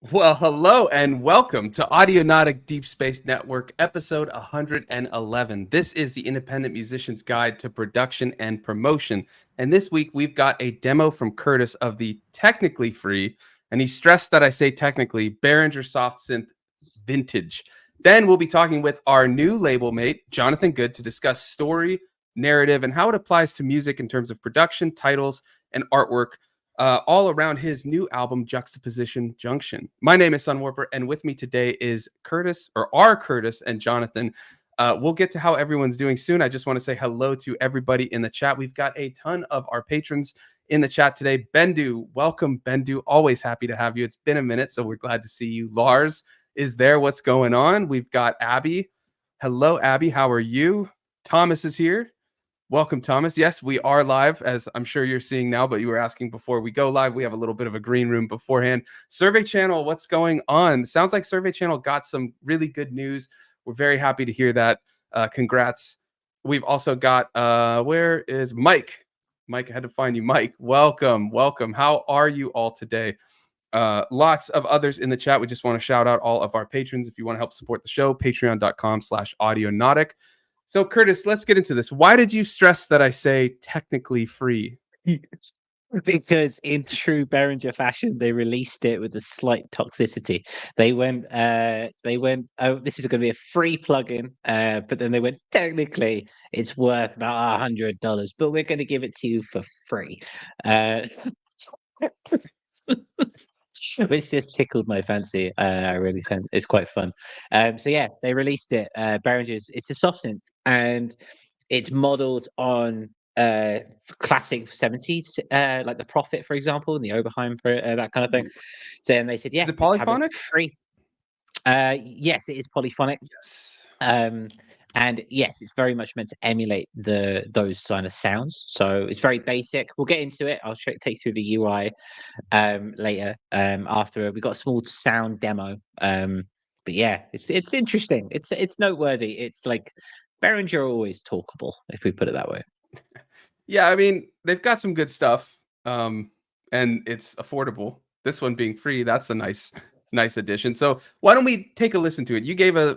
Well, hello and welcome to Audionautic Deep Space Network, episode 111. This is the Independent Musician's Guide to Production and Promotion. And this week we've got a demo from Curtis of the technically free, and he stressed that I say technically, Behringer Soft Synth Vintage. Then we'll be talking with our new label mate, Jonathan Goode, to discuss story, narrative, and how it applies to music in terms of production, titles, and artwork. All around his new album, Juxtaposition Junction. My name is Sunwarper, and with me today is Curtis, or our Curtis and Jonathan. We'll get to how everyone's doing soon. I just want to say hello to everybody in the chat. We've got a ton of our patrons in the chat today. Bendu, welcome, Bendu. Always happy to have you. It's been a minute, so we're glad to see you. Lars is there. What's going on? We've got Abby. Hello, Abby. How are you? Thomas is here. Welcome, Thomas. Yes, we are live, as I'm sure you're seeing now, but you were asking before we go live. We have a little bit of a green room beforehand. Survey Channel, what's going on? Sounds like Survey Channel got some really good news. We're very happy to hear that. Congrats. We've also got, where is Mike? Mike, I had to find you. Mike, welcome. How are you all today? Lots of others in the chat. We just want to shout out all of our patrons. If you want to help support the show, patreon.com/audionautic. So, Curtis, let's get into this. Why did you stress that I say technically free? Because in true Behringer fashion, they released it with a slight toxicity. They went, oh, this is going to be a free plugin, but then they went, technically, it's worth about $100, but we're going to give it to you for free. Which just tickled my fancy. I really think it's quite fun. So yeah, they released it. Behringer's. It's a soft synth, and it's modeled on classic 70s, like the Prophet, for example, and the Oberheim, that kind of thing. So, and they said, yeah, Is it polyphonic? Free. Yes, it is polyphonic. Yes. And yes, it's very much meant to emulate those kind of sounds. So it's very basic. We'll get into it. I'll take you through the UI later. After we got a small sound demo. But yeah, it's interesting. It's noteworthy. It's like Behringer are always talkable, if we put it that way. Yeah, I mean, they've got some good stuff, and it's affordable. This one being free, that's a nice addition. So why don't we take a listen to it?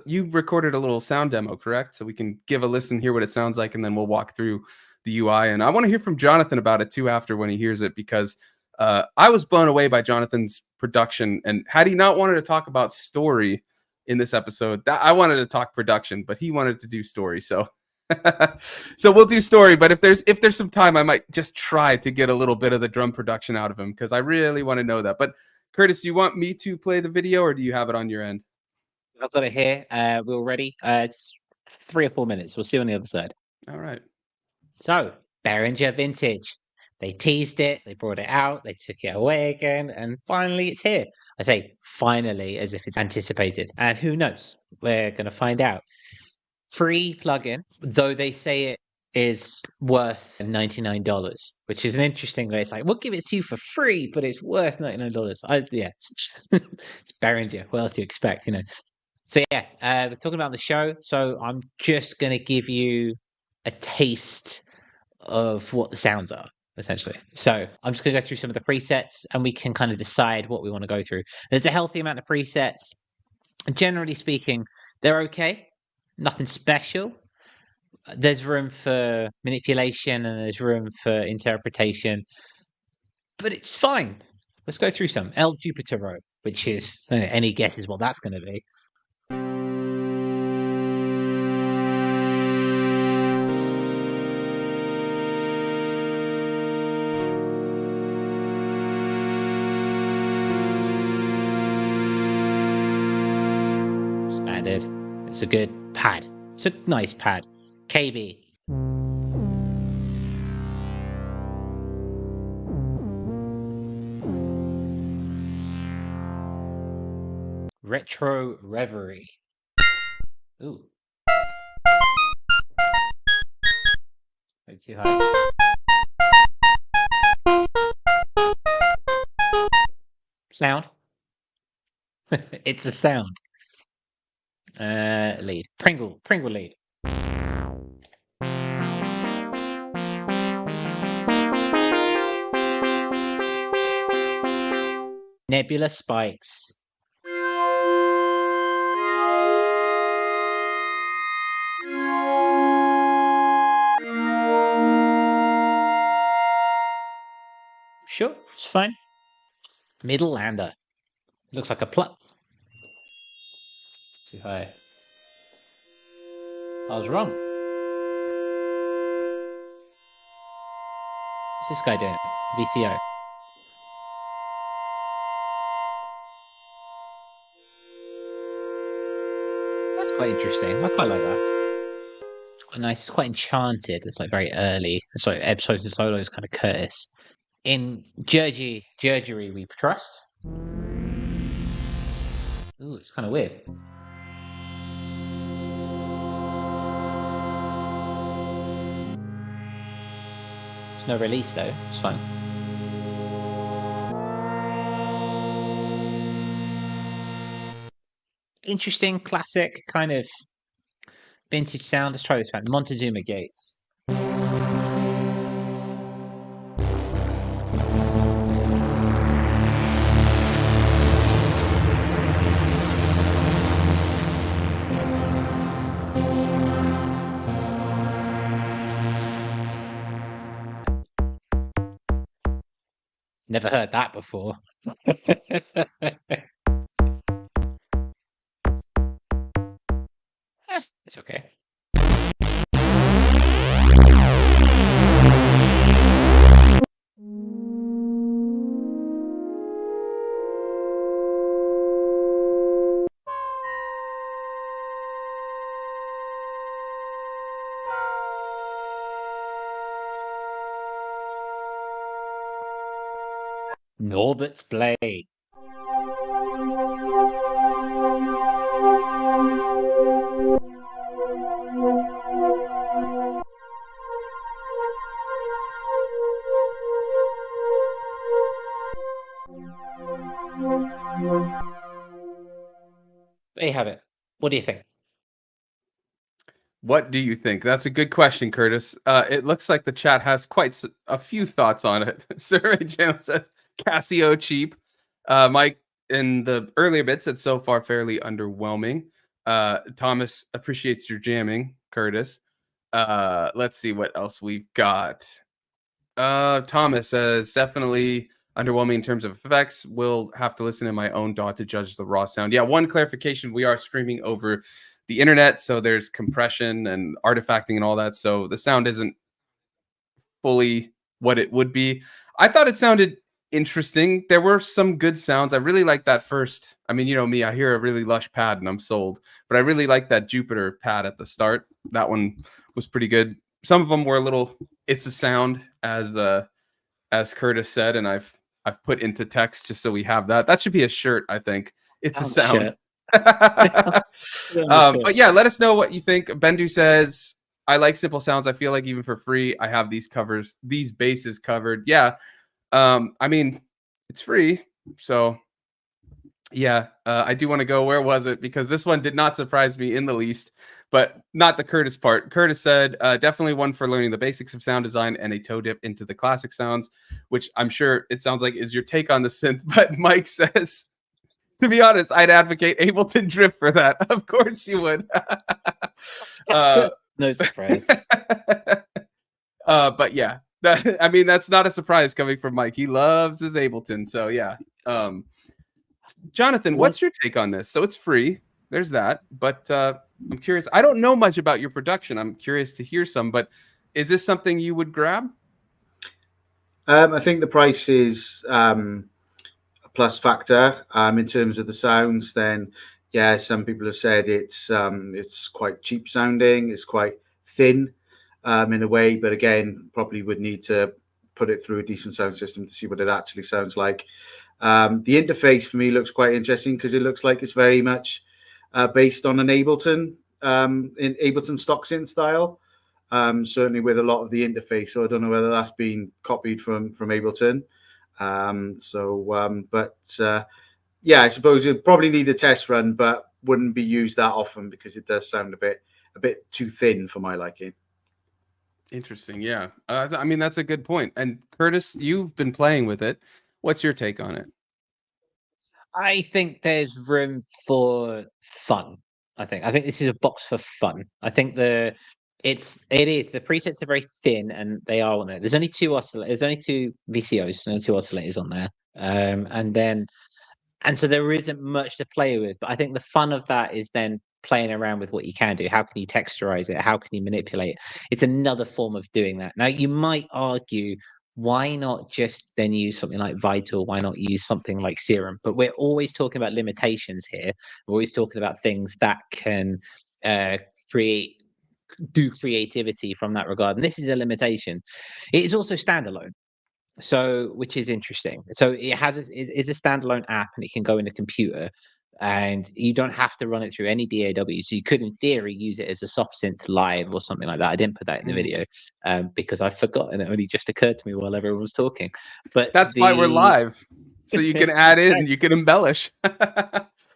You recorded a little sound demo, correct? So we can give a listen, hear what it sounds like, and then we'll walk through the UI. And I want to hear from Jonathan about it too after when he hears it, because I was blown away by Jonathan's production. And had he not wanted to talk about story in this episode, I wanted to talk production, but he wanted to do story. So so we'll do story, but if there's some time, I might just try to get a little bit of the drum production out of him, because I really want to know that. But Curtis, do you want me to play the video, or do you have it on your end? I've got it here. We're all ready. It's 3 or 4 minutes. We'll see you on the other side. All right. So, Behringer Vintage. They teased it, they brought it out, they took it away again, and finally it's here. I say finally as if it's anticipated. And who knows? We're going to find out. Free plugin, though they say it is worth $99, which is an interesting way. It's like, we'll give it to you for free, but it's worth $99. Yeah, it's Behringer. What else do you expect, So yeah, we're talking about the show. So I'm just going to give you a taste of what the sounds are, essentially. So I'm just going to go through some of the presets, and we can kind of decide what we want to go through. There's a healthy amount of presets. Generally speaking, they're okay. Nothing special. There's room for manipulation and there's room for interpretation, but it's fine. Let's go through some. El Jupiter Row, which is, any guesses what that's going to be? Standard. It's a good pad. It's a nice pad. KB. Retro Reverie. Ooh. Way too high. Sound. It's a sound. Lead. Pringle lead. Nebula spikes. It's fine. Middle lander. Looks like a plot. Too high. I was wrong. What's this guy doing? VCO. That's quite interesting. I quite like that. It's quite nice. It's quite enchanted. It's like very early. It's like episodes and solos, kind of Curtis. In Jergery we trust. Ooh, it's kind of weird. There's no release though. It's fine. Interesting, classic, kind of vintage sound. Let's try this one. Montezuma Gates. Never heard that before. It's okay. Norbert's Blade. There you have it. What do you think? What do you think? That's a good question, Curtis. It looks like the chat has quite a few thoughts on it. Survey Channel says Casio cheap. Mike in the earlier bit said so far fairly underwhelming. Thomas appreciates your jamming, Curtis. Let's see what else we've got. Thomas says definitely underwhelming in terms of effects. Will have to listen in my own DAW to judge the raw sound. Yeah, one clarification: we are streaming over the internet, so there's compression and artifacting and all that, so the sound isn't fully what it would be. I thought it sounded interesting. There were some good sounds. I really like that first. I mean, you know me, I hear a really lush pad and I'm sold, but I really like that Jupiter pad at the start. That one was pretty good. Some of them were a little it's a sound, as Curtis said, and I've put into text just so we have that. That should be a shirt, I think. It's a sound. But yeah, let us know what you think. Bendu says, I like simple sounds. I feel like even for free, I have these bases covered. Yeah. I mean, it's free. So yeah, I do want to go. Where was it? Because this one did not surprise me in the least, but not the Curtis part. Curtis said, definitely one for learning the basics of sound design and a toe dip into the classic sounds, which I'm sure it sounds like is your take on the synth. But Mike says, to be honest, I'd advocate Ableton Drift for that. Of course you would. No surprise. But yeah, I mean, that's not a surprise coming from Mike. He loves his Ableton. So yeah. Jonathan, what's your take on this? So it's free. There's that. But I'm curious. I don't know much about your production. I'm curious to hear some. But is this something you would grab? I think the price is plus factor in terms of the sounds. Then yeah, some people have said it's quite cheap sounding, it's quite thin in a way, but again, probably would need to put it through a decent sound system to see what it actually sounds like. The interface for me looks quite interesting because it looks like it's very much based on an Ableton in Ableton stock synth style, certainly with a lot of the interface. So I don't know whether that's been copied from Ableton. Yeah, I suppose you'd probably need a test run, but wouldn't be used that often because it does sound a bit too thin for my liking. Interesting. Yeah. I mean, that's a good point. And Curtis, you've been playing with it. What's your take on it? I think there's room for fun. I think this is a box for fun. I think the It is. The presets are very thin, and they are on there. There's only two There's only two VCOs, only two oscillators on there, and so there isn't much to play with. But I think the fun of that is then playing around with what you can do. How can you texturize it? How can you manipulate it? It's another form of doing that. Now, you might argue, why not just then use something like Vital? Why not use something like Serum? But we're always talking about limitations here. We're always talking about things that can do creativity from that regard. And this is a limitation. It is also standalone. So, which is interesting. So it is a standalone app, and it can go in a computer, and you don't have to run it through any DAW. So you could, in theory, use it as a soft synth live or something like that. I didn't put that in the video because I forgot, and it only just occurred to me while everyone was talking. But That's why we're live, so you can add in, you can embellish.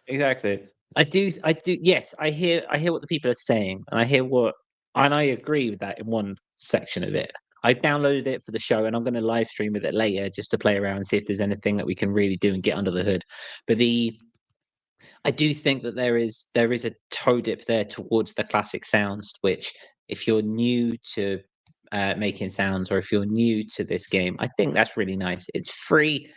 Exactly. I do. Yes, I hear what the people are saying, and I agree with that in one section of it. I downloaded it for the show, and I'm going to live stream with it later just to play around and see if there's anything that we can really do and get under the hood. But I do think that there is a toe dip there towards the classic sounds, which if you're new to making sounds, or if you're new to this game, I think that's really nice. It's free.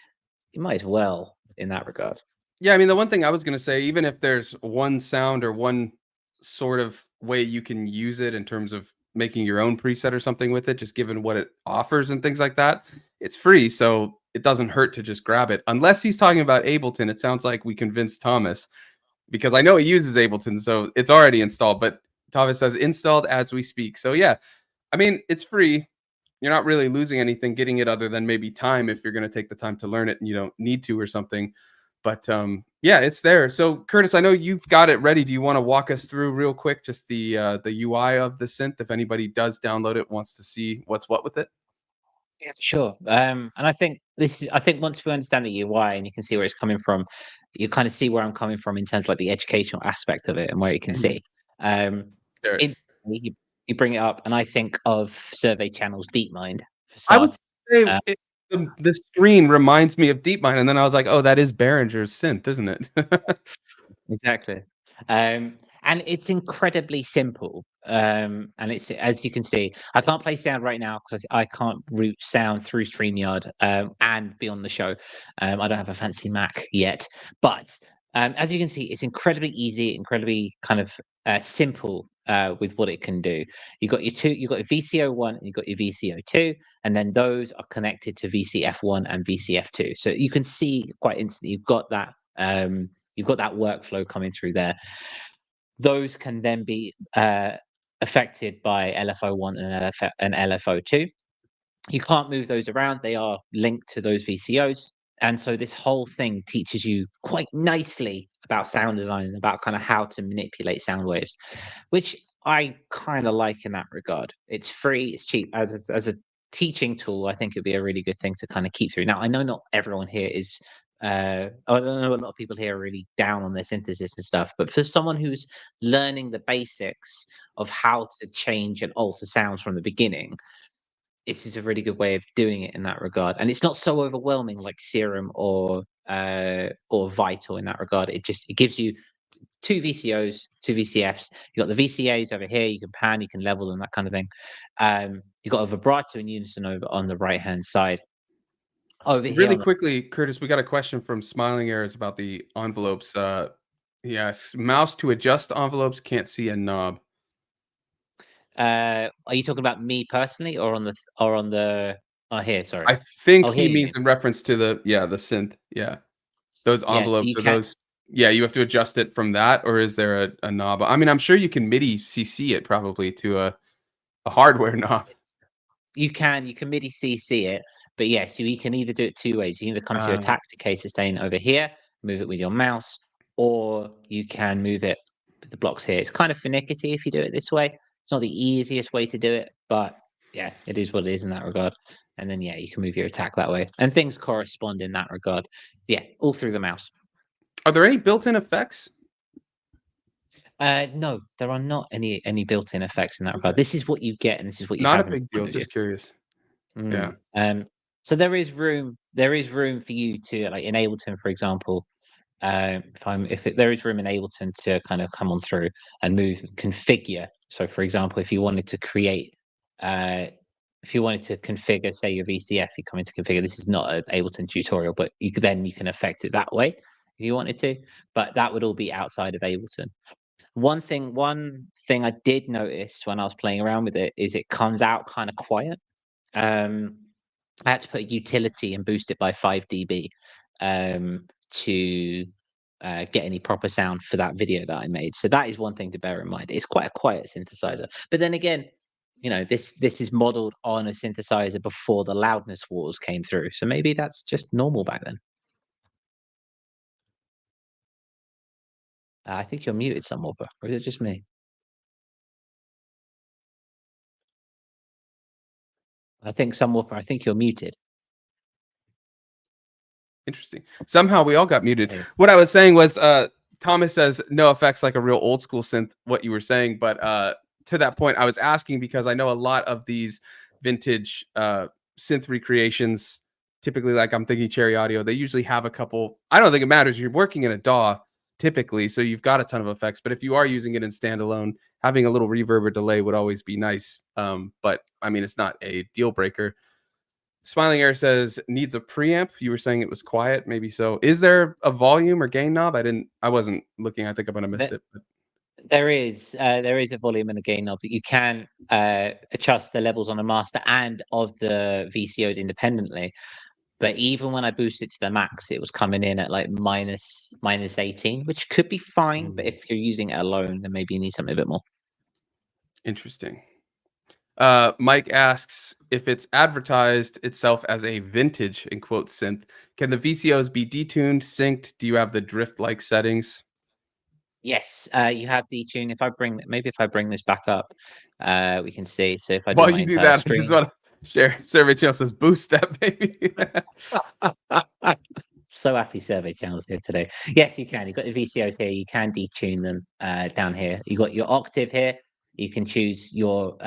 You might as well in that regard. Yeah, I mean, the one thing I was going to say, even if there's one sound or one sort of way you can use it in terms of making your own preset or something with it, just given what it offers and things like that, it's free. So it doesn't hurt to just grab it. Unless he's talking about Ableton, it sounds like we convinced Thomas, because I know he uses Ableton, so it's already installed. But Thomas says installed as we speak. So yeah, I mean, it's free. You're not really losing anything getting it, other than maybe time if you're going to take the time to learn it and you don't need to or something. But yeah, it's there. So Curtis, I know you've got it ready. Do you want to walk us through real quick just the UI of the synth, if anybody does download it, wants to see what's what with it? Yeah, sure. And I think once we understand the UI and you can see where it's coming from, you kind of see where I'm coming from in terms of like the educational aspect of it and where you can see. Sure. Instantly, you bring it up, and I think of Survey Channel's DeepMind. I would say the screen reminds me of DeepMind, and then I was like, oh, that is Behringer's synth, isn't it? Exactly. And it's incredibly simple. And it's, as you can see, I can't play sound right now because I can't route sound through StreamYard and be on the show. I don't have a fancy Mac yet, but as you can see, it's incredibly easy, incredibly kind of simple with what it can do. You've got your VCO1 and you've got your VCO2, and then those are connected to VCF1 and VCF2. So you can see quite instantly you've got that workflow coming through there. Those can then be affected by LFO1 and LFO2. You can't move those around. They are linked to those VCOs. And so this whole thing teaches you quite nicely about sound design and about kind of how to manipulate sound waves, which I kind of like in that regard. It's free, it's cheap. As a teaching tool, I think it'd be a really good thing to kind of keep through. Now, I know not everyone here is I don't know, a lot of people here are really down on their synthesis and stuff, but for someone who's learning the basics of how to change and alter sounds from the beginning, this is a really good way of doing it in that regard. And it's not so overwhelming like Serum or Vital in that regard. It gives you two VCOs, two VCFs. You got the VCAs over here. You can pan, you can level, and that kind of thing. You got a vibrato and unison over on the right hand side. Over here, Really quickly, Curtis, we got a question from Smiling Airs about the envelopes. Yes, mouse to adjust envelopes, can't see a knob. Are you talking about me personally, or on the? Oh, here, sorry. I think Oh, he here you means in reference to the synth. Yeah, those Yeah, so envelopes you are can. those. Yeah, you have to adjust it from that, or is there a knob? I mean, I'm sure you can MIDI CC it probably to a hardware knob. You can MIDI CC it, but yes, you can either do it two ways. You can either come to your attack decay sustain over here, move it with your mouse, or you can move it with the blocks here. It's kind of finicky if you do it this way. It's not the easiest way to do it, but yeah, it is what it is in that regard. And then yeah, you can move your attack that way, and things correspond in that regard. Yeah, all through the mouse. Are there any built-in effects? No, there are not any built-in effects in that regard. This is what you get, and this is what you Not have a in big front deal. of you. Just curious. Yeah. So there is room for you to, like in Ableton, for example. There is room in Ableton to kind of come on through and configure So, for example, if you wanted to create, if you wanted to configure, say, your VCF, you come into configure. This is not an Ableton tutorial, but you can affect it that way if you wanted to. But that would all be outside of Ableton. One thing I did notice when I was playing around with it is it comes out kind of quiet. I had to put a utility and boost it by 5 dB to get any proper sound for that video that I made. So that is one thing to bear in mind. It's quite a quiet synthesizer. But then again, this is modeled on a synthesizer before the loudness wars came through. So maybe that's just normal back then. I think you're muted, Sunwalker, or is it just me? I think you're muted. Interesting. Somehow we all got muted. Hey. What I was saying was, Thomas says no effects like a real old school synth, what you were saying. But to that point, I was asking because I know a lot of these vintage synth recreations, typically, like I'm thinking Cherry Audio, they usually have a couple. I don't think it matters. You're working in a DAW typically, so you've got a ton of effects. But if you are using it in standalone, having a little reverb or delay would always be nice. But I mean, it's not a deal breaker. Smiling Air says needs a preamp. You were saying it was quiet, maybe so. Is there a volume or gain knob? I wasn't looking. I think I'm gonna miss it. But. There is a volume and a gain knob that you can adjust the levels on a master and of the VCOs independently. But even when I boosted to the max, it was coming in at like minus 18, which could be fine. But if you're using it alone, then maybe you need something a bit more. Interesting. Mike asks if it's advertised itself as a vintage in quote synth, can the VCOs be detuned, synced? Do you have the drift-like settings? Yes, you have detune. If I bring this back up, we can see. So if I while you do that, screen, I just want to share. Survey Channel says boost that baby. So happy Survey Channel's here today. Yes, you can. You've got the VCOs here. You can detune them down here. You've got your octave here. You can choose your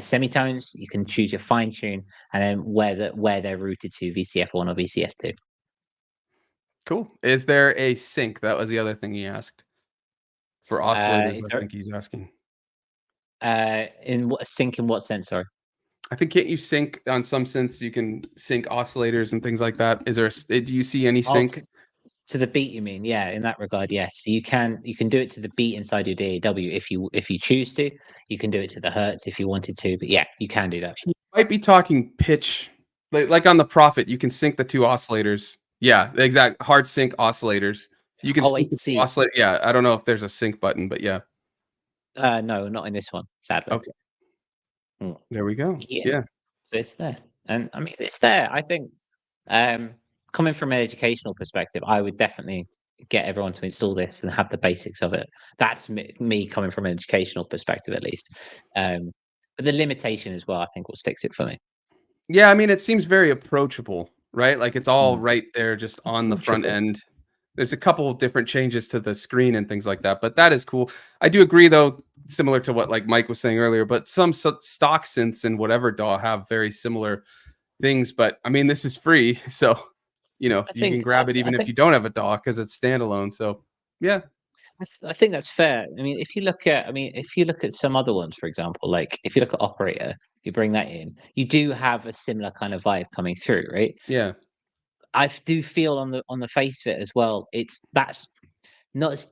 semitones. You can choose your fine tune, and then where they're routed to, VCF1 or VCF2. Cool. Is there a sync? That was the other thing he asked. For oscillators, I think he's asking. In what sync? In what sense? Sorry. I think can't you sync on some synths? You can sync oscillators and things like that. Is there? Do you see any sync? To the beat, you mean? Yeah, in that regard, yes. So you can do it to the beat inside your DAW if you choose to. You can do it to the hertz if you wanted to, but yeah, you can do that. You might be talking pitch, like on the Prophet. You can sync the two oscillators. Yeah, the exact hard sync oscillators. You can sync the oscillator. Yeah, I don't know if there's a sync button, but yeah. No, not in this one, sadly. Okay. There we go. Yeah. So it's there, and I mean it's there. I think. Coming from an educational perspective, I would definitely get everyone to install this and have the basics of it. That's me coming from an educational perspective, at least. But the limitation as well, I think, what sticks it for me. Yeah, I mean, it seems very approachable, right? Like it's all right there, just on the front end. There's a couple of different changes to the screen and things like that, but that is cool. I do agree, though, similar to what like Mike was saying earlier, but some stock synths in whatever DAW have very similar things. But I mean, this is free, so you can grab it even if you don't have a DAW because it's standalone. So yeah, I think that's fair. I mean, if you look at some other ones, for example, like if you look at Operator, you bring that in, you do have a similar kind of vibe coming through, right? Yeah. I do feel on the face of it as well. That's not as,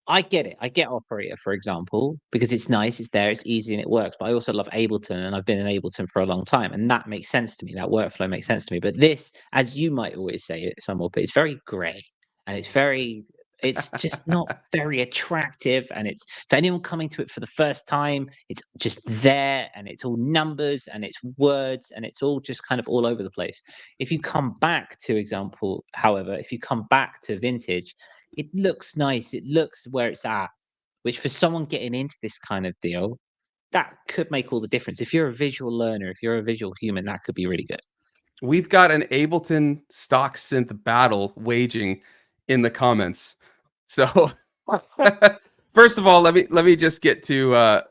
I get it. I get Operator, for example, because it's nice, it's there, it's easy, and it works. But I also love Ableton, and I've been in Ableton for a long time, and that makes sense to me. That workflow makes sense to me. But this, as you might always say it, somewhat, but it's very grey, and it's just not very attractive. And it's for anyone coming to it for the first time, it's just there, and it's all numbers, and it's words, and it's all just kind of all over the place. If you come back to example, however, if you come back to vintage, it looks nice. It looks where it's at, which for someone getting into this kind of deal, that could make all the difference. If you're a visual learner, if you're a visual human, that could be really good. We've got an Ableton stock synth battle waging in the comments. So first of all, let me just get to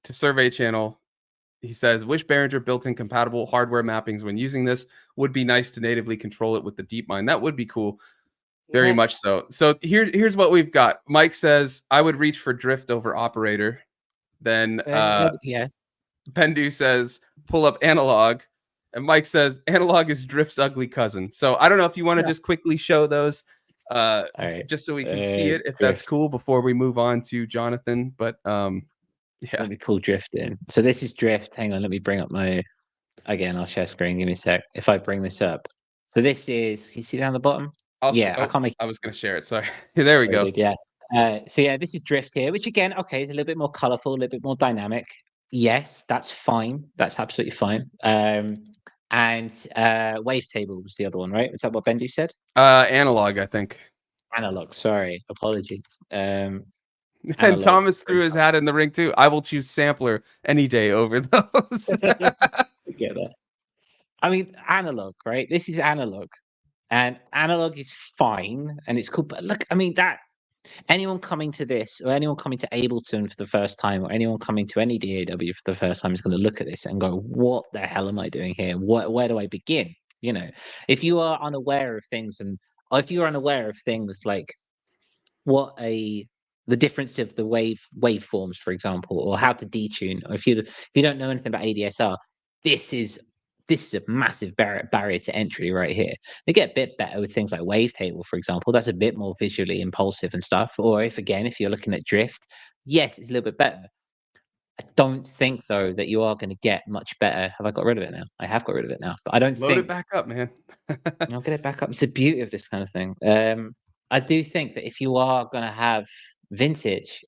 Survey Channel. He says, wish Behringer built-in compatible hardware mappings when using this. Would be nice to natively control it with the DeepMind. That would be cool. Very much so. So here's what we've got. Mike says, I would reach for drift over Operator. Then Yeah. Bendu says, pull up analog. And Mike says, analog is Drift's ugly cousin. So I don't know if you want to just quickly show those All right. just so we can see it, if that's Drift. cool, before we move on to Jonathan. But yeah. Let me pull Drift in. So this is Drift. Hang on, let me bring up my, again, I'll share screen. Give me a sec. If I bring this up. So this is, can you see down the bottom? I can't make. I was going to share it. Sorry. There we go. Dude, yeah. So yeah, this is Drift here, which again, okay, is a little bit more colorful, a little bit more dynamic. Yes, that's fine. That's absolutely fine. And Wavetable was the other one, right? Is that what Bendu said? Analog, I think. Analog. Sorry, apologies. And Analog. Thomas threw his hat in the ring too. I will choose sampler any day over those. Get that. I mean, analog, right? This is analog, and analog is fine, and it's cool. But look, I mean, that anyone coming to this, or anyone coming to Ableton for the first time, or anyone coming to any DAW for the first time is going to look at this and go, "What the hell am I doing here? Where do I begin?" You know, if you are unaware of things, and or if you're unaware of things like the difference of the waveforms, for example, or how to detune, or if you don't know anything about ADSR, this is a massive barrier to entry right here. They get a bit better with things like Wavetable, for example. That's a bit more visually impulsive and stuff. Or if you're looking at Drift, yes, it's a little bit better. I don't think though that you are going to get much better. Have I got rid of it now? I have got rid of it now, but I don't Load it back up, man. I'll get it back up. It's the beauty of this kind of thing. I do think that if you are going to have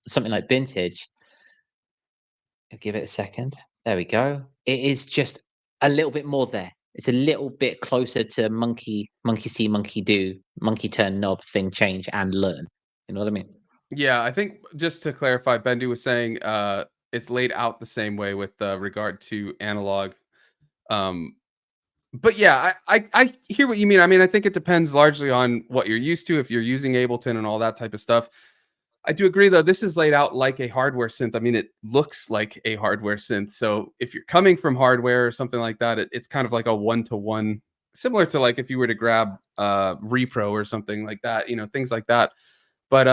something like vintage, I'll give it a second. There we go. It is just a little bit more there. It's a little bit closer to monkey see, monkey do, monkey turn knob, thing change, and learn. You know what I mean? Yeah, I think just to clarify, Bendu was saying it's laid out the same way with regard to analog. But yeah, I hear what you mean. I mean, I think it depends largely on what you're used to. If you're using Ableton and all that type of stuff, I do agree though. This is laid out like a hardware synth. I mean, it looks like a hardware synth. So if you're coming from hardware or something like that, it's kind of like a one-to-one, similar to like if you were to grab repro or something like that. You know, things like that. But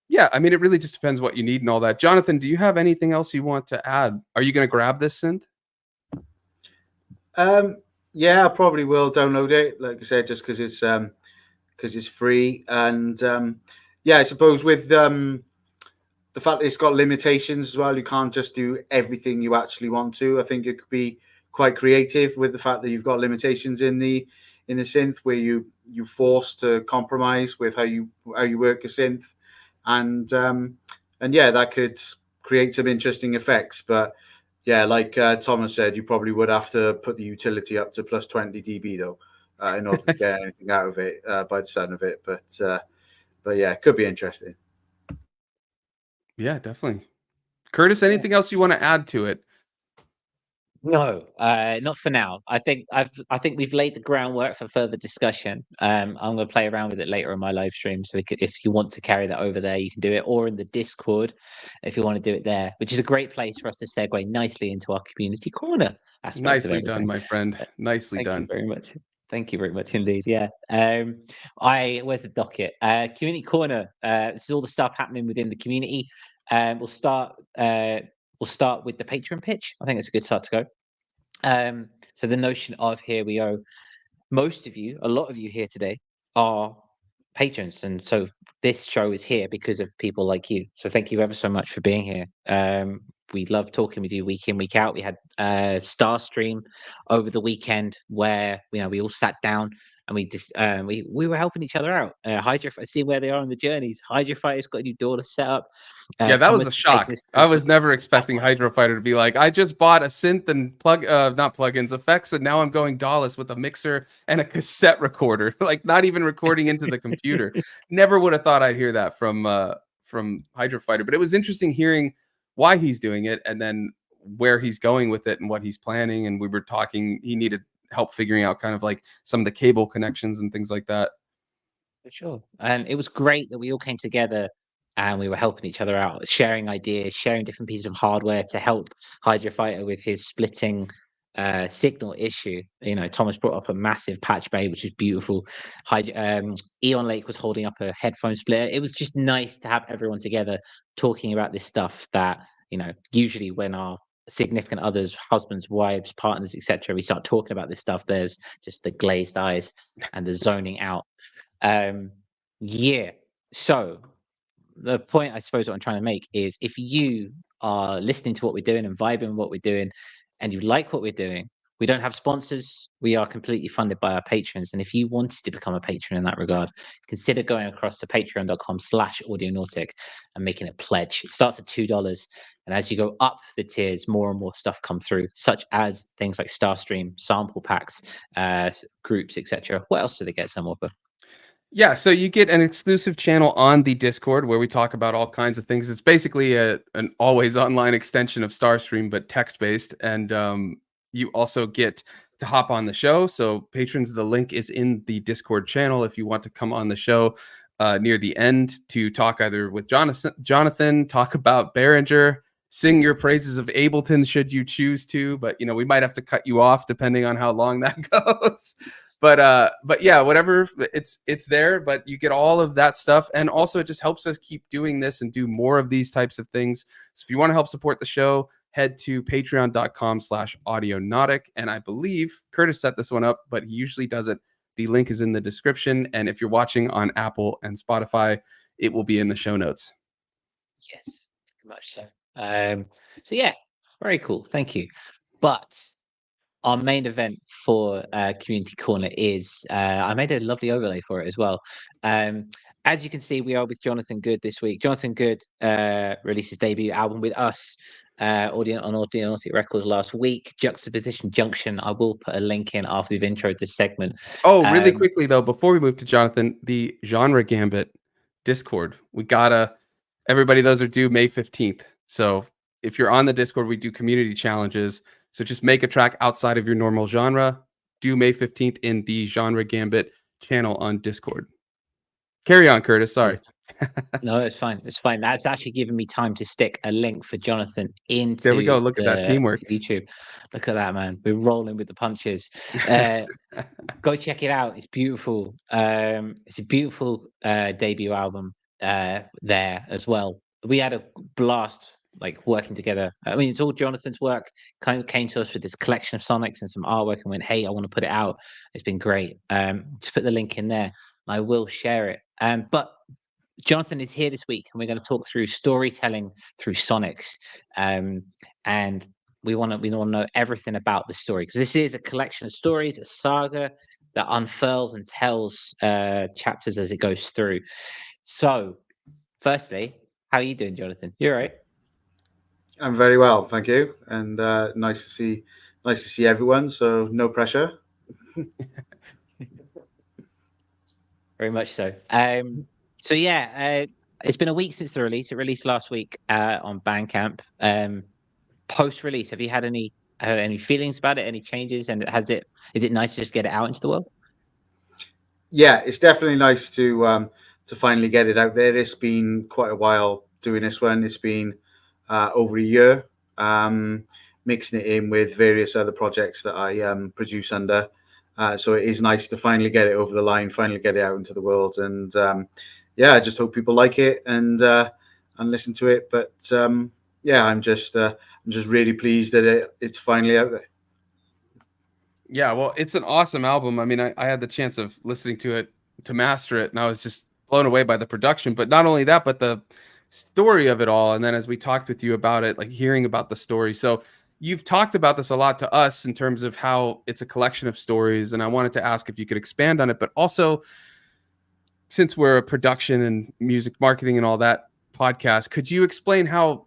yeah, I mean, it really just depends what you need and all that. Jonathan, do you have anything else you want to add? Are you going to grab this synth? Yeah, I probably will download it. Like I said, just because it's free, and yeah, I suppose with the fact that it's got limitations as well, you can't just do everything you actually want to. I think it could be quite creative with the fact that you've got limitations in the synth, where you're forced to compromise with how you work a synth, and yeah, that could create some interesting effects. But yeah, like Thomas said, you probably would have to put the utility up to plus 20 dB though, in order to get anything out of it by the sound of it. But yeah, it could be interesting. Yeah, definitely. Curtis, anything else you want to add to it? No, not for now. I think we've laid the groundwork for further discussion. I'm going to play around with it later on my live stream. So if you want to carry that over there, you can do it, or in the Discord if you want to do it there, which is a great place for us to segue nicely into our community corner aspect. Nicely done, my friend. Nicely done. Thank you very much. Thank you very much indeed. Yeah. Where's the docket? Community corner. This is all the stuff happening within the community. We'll start with the Patreon pitch. I think it's a good start to go. So the notion of here we go. Most of you, a lot of you here today are patrons, and so this show is here because of people like you. So thank you ever so much for being here. We love talking with you week in, week out. We had Star Stream over the weekend where we all sat down and we just we were helping each other out. Hydro, see where they are on the journeys. Hydro Fighter's got a new door to set up. Yeah, that was a shock. I was never expecting Hydro Fighter to be like, I just bought a synth and not plugins, effects, and now I'm going DAWless with a mixer and a cassette recorder. Like not even recording into the computer. Never would have thought I'd hear that from Hydro Fighter. But it was interesting hearing why he's doing it and then where he's going with it and what he's planning. And we were talking, he needed help figuring out kind of like some of the cable connections and things like that. For sure. And it was great that we all came together and we were helping each other out, sharing ideas, sharing different pieces of hardware to help Hydro Fighter with his splitting signal issue. Thomas brought up a massive patch bay, which is beautiful. Eon Lake was holding up a headphone splitter. It was just nice to have everyone together talking about this stuff that usually when our significant others, husbands, wives, partners, etc., we start talking about this stuff, there's just the glazed eyes and the zoning out. So the point I suppose what I'm trying to make is, if you are listening to what we're doing and vibing with what we're doing and you like what we're doing, we don't have sponsors. We are completely funded by our patrons. And if you wanted to become a patron in that regard, consider going across to patreon.com/audionautic and making a pledge. It starts at $2. And as you go up the tiers, more and more stuff come through, such as things like Starstream, sample packs, groups, etc. What else do they get, Sam Walker? Yeah, so you get an exclusive channel on the Discord where we talk about all kinds of things. It's basically an always online extension of Starstream, but text based. And you also get to hop on the show. So patrons, the link is in the Discord channel if you want to come on the show near the end to talk either with Jonathan, talk about Behringer, sing your praises of Ableton should you choose to. But we might have to cut you off depending on how long that goes. But yeah, whatever, it's there, but you get all of that stuff. And also it just helps us keep doing this and do more of these types of things. So if you want to help support the show, head to patreon.com/audionautic. And I believe Curtis set this one up, but he usually does it. The link is in the description. And if you're watching on Apple and Spotify, it will be in the show notes. Yes, very much so. So yeah, very cool. Thank you. But our main event for Community Corner is, I made a lovely overlay for it as well. As you can see, we are with Jonathan Goode this week. Jonathan Goode released his debut album with us on Audionaut Records last week, Juxtaposition Junction. I will put a link in after we've introed this segment. Oh, really quickly, though, before we move to Jonathan, the Genre Gambit Discord, everybody, those are due May 15th. So if you're on the Discord, we do community challenges. So just make a track outside of your normal genre, due May 15th in the Genre Gambit channel on Discord. Carry on, Curtis. Sorry. No, it's fine. It's fine. That's actually given me time to stick a link for Jonathan into There we go. Look at that teamwork. YouTube. Look at that, man. We're rolling with the punches. Go check it out. It's beautiful. It's a beautiful debut album there as well. We had a blast working together. I mean, it's all Jonathan's work. Kind of came to us with this collection of sonics and some artwork and went, hey, I want to put it out. It's been great. Just put the link in there. I will share it. But Jonathan is here this week and we're going to talk through storytelling through sonics. And we want to know everything about the story, because this is a collection of stories, a saga that unfurls and tells chapters as it goes through. So firstly, how are you doing, Jonathan? You all right? I'm very well, thank you, and nice to see everyone. So no pressure. Very much so. So yeah, it's been a week since the release. It released last week on Bandcamp. Post-release, have you had any feelings about it? Any changes? And is it nice to just get it out into the world? Yeah, it's definitely nice to finally get it out there. It's been quite a while doing this one. It's been over a year, mixing it in with various other projects that I produce under. So it is nice to finally get it over the line, finally get it out into the world. And I just hope people like it and listen to it. But I'm just really pleased that it's finally out there. Yeah, well, it's an awesome album. I mean, I had the chance of listening to it, to master it, and I was just blown away by the production. But not only that, but the story of it all. And then as we talked with you about it, hearing about the story. So you've talked about this a lot to us in terms of how it's a collection of stories. And I wanted to ask if you could expand on it, but also, since we're a production and music marketing and all that podcast, could you explain how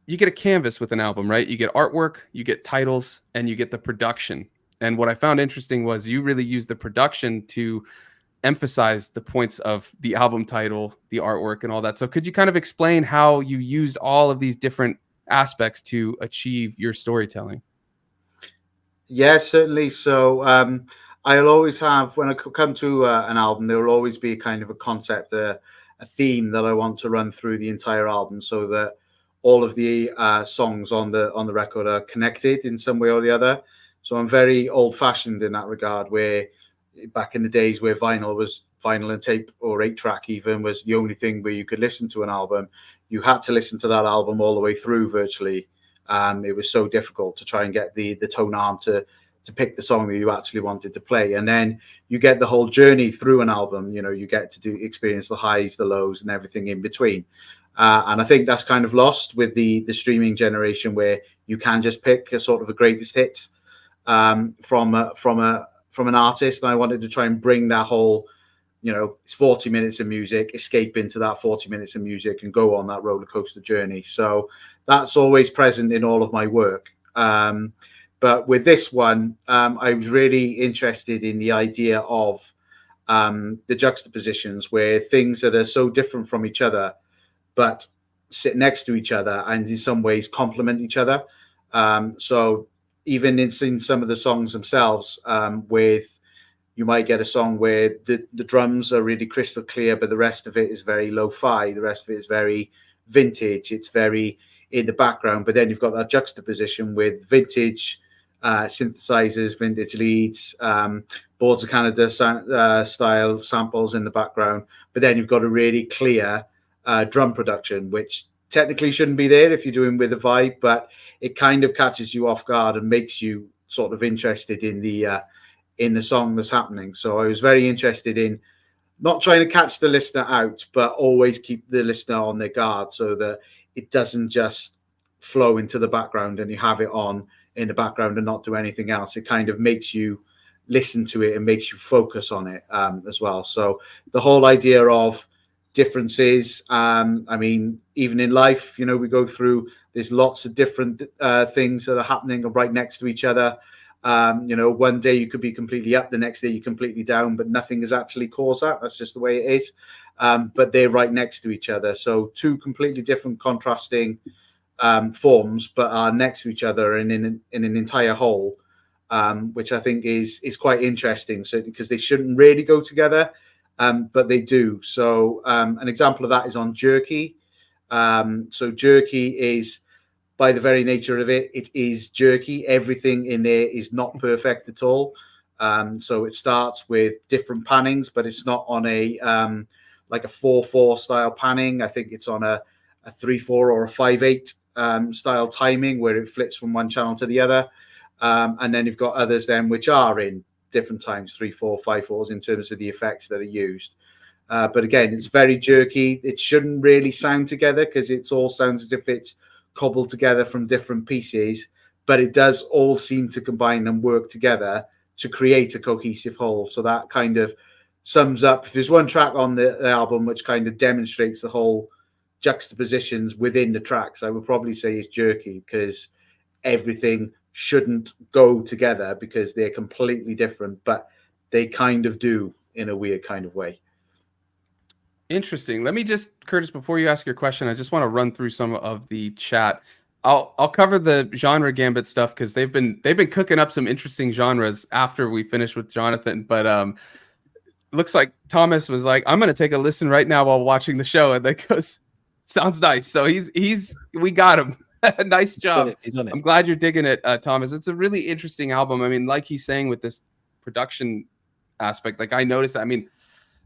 you get a canvas with an album, right? You get artwork, you get titles, and you get the production. And what I found interesting was you really use the production to emphasize the points of the album title, the artwork, and all that. So could you kind of explain how you used all of these different aspects to achieve your storytelling? Yeah, certainly. So I'll always have, when I come to an album, there will always be kind of a concept, a theme that I want to run through the entire album, so that all of the songs on the record are connected in some way or the other. So I'm very old-fashioned in that regard, where back in the days where vinyl was vinyl and tape or 8-track even was the only thing where you could listen to an album. You had to listen to that album all the way through virtually. It was so difficult to try and get the tone arm to pick the song that you actually wanted to play. And then you get the whole journey through an album. You get to experience the highs, the lows, and everything in between. And I think that's kind of lost with the streaming generation, where you can just pick a sort of a greatest hits from an artist. And I wanted to try and bring that whole, it's 40 minutes of music, escape into that 40 minutes of music and go on that roller coaster journey. So that's always present in all of my work. But with this one, I was really interested in the idea of the juxtapositions, where things that are so different from each other but sit next to each other and in some ways complement each other. So even in some of the songs themselves, you might get a song where the drums are really crystal clear, but the rest of it is very lo-fi. The rest of it is very vintage. It's very in the background. But then you've got that juxtaposition with vintage synthesizers, vintage leads, Boards of Canada style samples in the background. But then you've got a really clear drum production, which technically shouldn't be there if you're doing with a vibe, but it kind of catches you off guard and makes you sort of interested in the song that's happening. So I was very interested in not trying to catch the listener out, but always keep the listener on their guard so that it doesn't just flow into the background and you have it on in the background and not do anything else. It kind of makes you listen to it and makes you focus on it as well. So the whole idea of differences, I mean, even in life, we go through, there's lots of different things that are happening right next to each other. One day you could be completely up, the next day you're completely down, but nothing has actually caused that. That's just the way it is. But they're right next to each other. So two completely different contrasting forms, but are next to each other and in an entire whole, which I think is quite interesting. So because they shouldn't really go together, but they do. So an example of that is on Jerky. So Jerky is, by the very nature of it, it is jerky. Everything in there is not perfect at all. So it starts with different pannings, but it's not on a like a 4/4 style panning. I think it's on a 3/4 or a 5/8 style timing, where it flips from one channel to the other. And then you've got others then which are in different times, 3/4, 5/4s in terms of the effects that are used. But again, it's very jerky. It shouldn't really sound together because it all sounds as if it's cobbled together from different pieces, but it does all seem to combine and work together to create a cohesive whole. So that kind of sums up, if there's one track on the album which kind of demonstrates the whole juxtapositions within the tracks, I would probably say is Jerky, because everything shouldn't go together because they're completely different, but they kind of do in a weird kind of way. Interesting. Let me just, Curtis, before you ask your question, I just want to run through some of the chat. I'll cover the genre gambit stuff because they've been cooking up some interesting genres after we finish with Jonathan. But looks like Thomas was like, I'm gonna take a listen right now while watching the show, and that goes, sounds nice. So we got him. Nice job. He's on it. I'm glad you're digging it, Thomas. It's a really interesting album. I mean, like he's saying with this production aspect, like I noticed, I mean,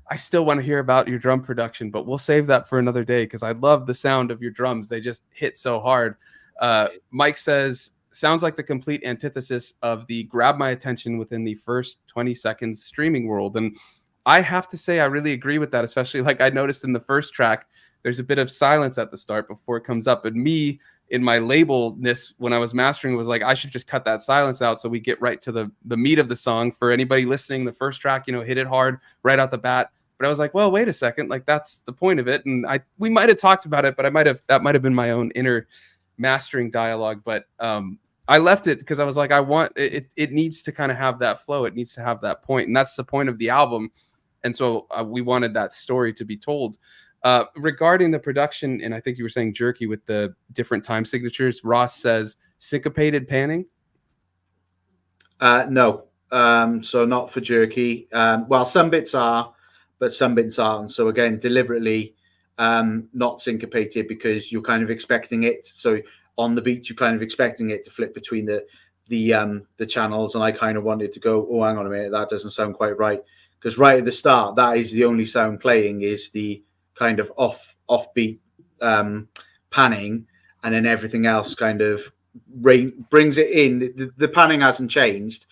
I still want to hear about your drum production, but we'll save that for another day because I love the sound of your drums. They just hit so hard. Mike says, sounds like the complete antithesis of the grab my attention within the first 20 seconds streaming world. And I have to say, I really agree with that, especially like I noticed in the first track, there's a bit of silence at the start before it comes up. And me, in my labelness, when I was mastering, was like, I should just cut that silence out so we get right to the meat of the song. For anybody listening, the first track, hit it hard right out the bat. But I was like, well, wait a second, like that's the point of it. And we might have talked about it, but that might have been my own inner mastering dialogue. But I left it because I was like, I want it. It needs to kind of have that flow. It needs to have that point, and that's the point of the album. And so we wanted that story to be told. Regarding the production, and I think you were saying Jerky with the different time signatures, Ross says syncopated panning. No, so not for Jerky. Well, some bits are, but some bits aren't. So again, deliberately not syncopated because you're kind of expecting it. So on the beat, you're kind of expecting it to flip between the channels, and I kind of wanted to go, oh, hang on a minute, that doesn't sound quite right, because right at the start, that is the only sound playing, is the kind of offbeat panning, and then everything else kind of brings it in. The panning hasn't changed,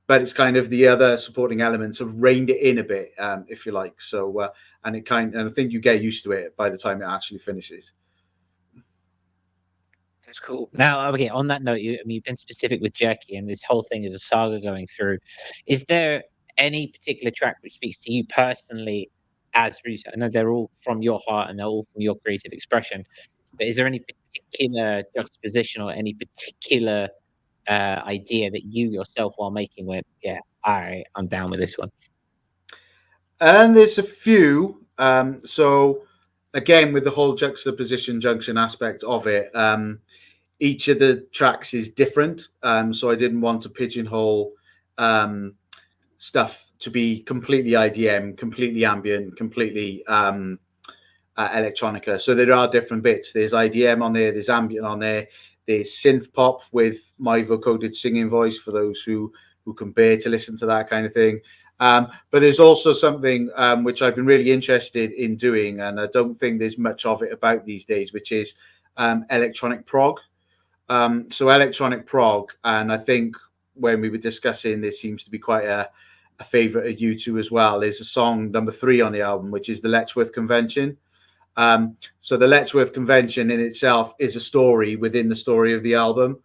but it's kind of the other supporting elements have reined it in a bit, if you like. So, and I think you get used to it by the time it actually finishes. That's cool. Now, okay, on that note, you've been specific with Jerky, and this whole thing is a saga going through. Is there any particular track which speaks to you personally as producer? I know they're all from your heart and they're all from your creative expression, but is there any particular juxtaposition or any particular idea that you yourself, while making, went, yeah, all right, I'm down with this one? And there's a few. So again, with the whole juxtaposition junction aspect of it, each of the tracks is different. So I didn't want to pigeonhole stuff to be completely IDM, completely ambient, completely electronica. So there are different bits. There's IDM on there, there's ambient on there, there's synth pop with my vocoded singing voice for those who can bear to listen to that kind of thing. But there's also something which I've been really interested in doing, and I don't think there's much of it about these days, which is electronic prog. So electronic prog, and I think when we were discussing, this seems to be quite a favorite of you two as well, is a song number 3 on the album, which is the Letchworth Convention. So the Letchworth Convention in itself is a story within the story of the album,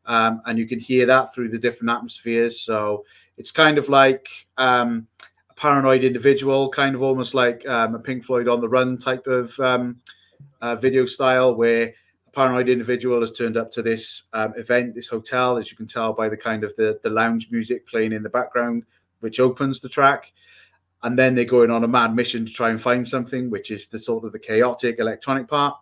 and you can hear that through the different atmospheres. So it's kind of like a paranoid individual, kind of almost like a Pink Floyd On the Run type of video style, where a paranoid individual has turned up to this event, this hotel, as you can tell by the kind of the lounge music playing in the background, which opens the track. And then they're going on a mad mission to try and find something, which is the sort of the chaotic electronic part.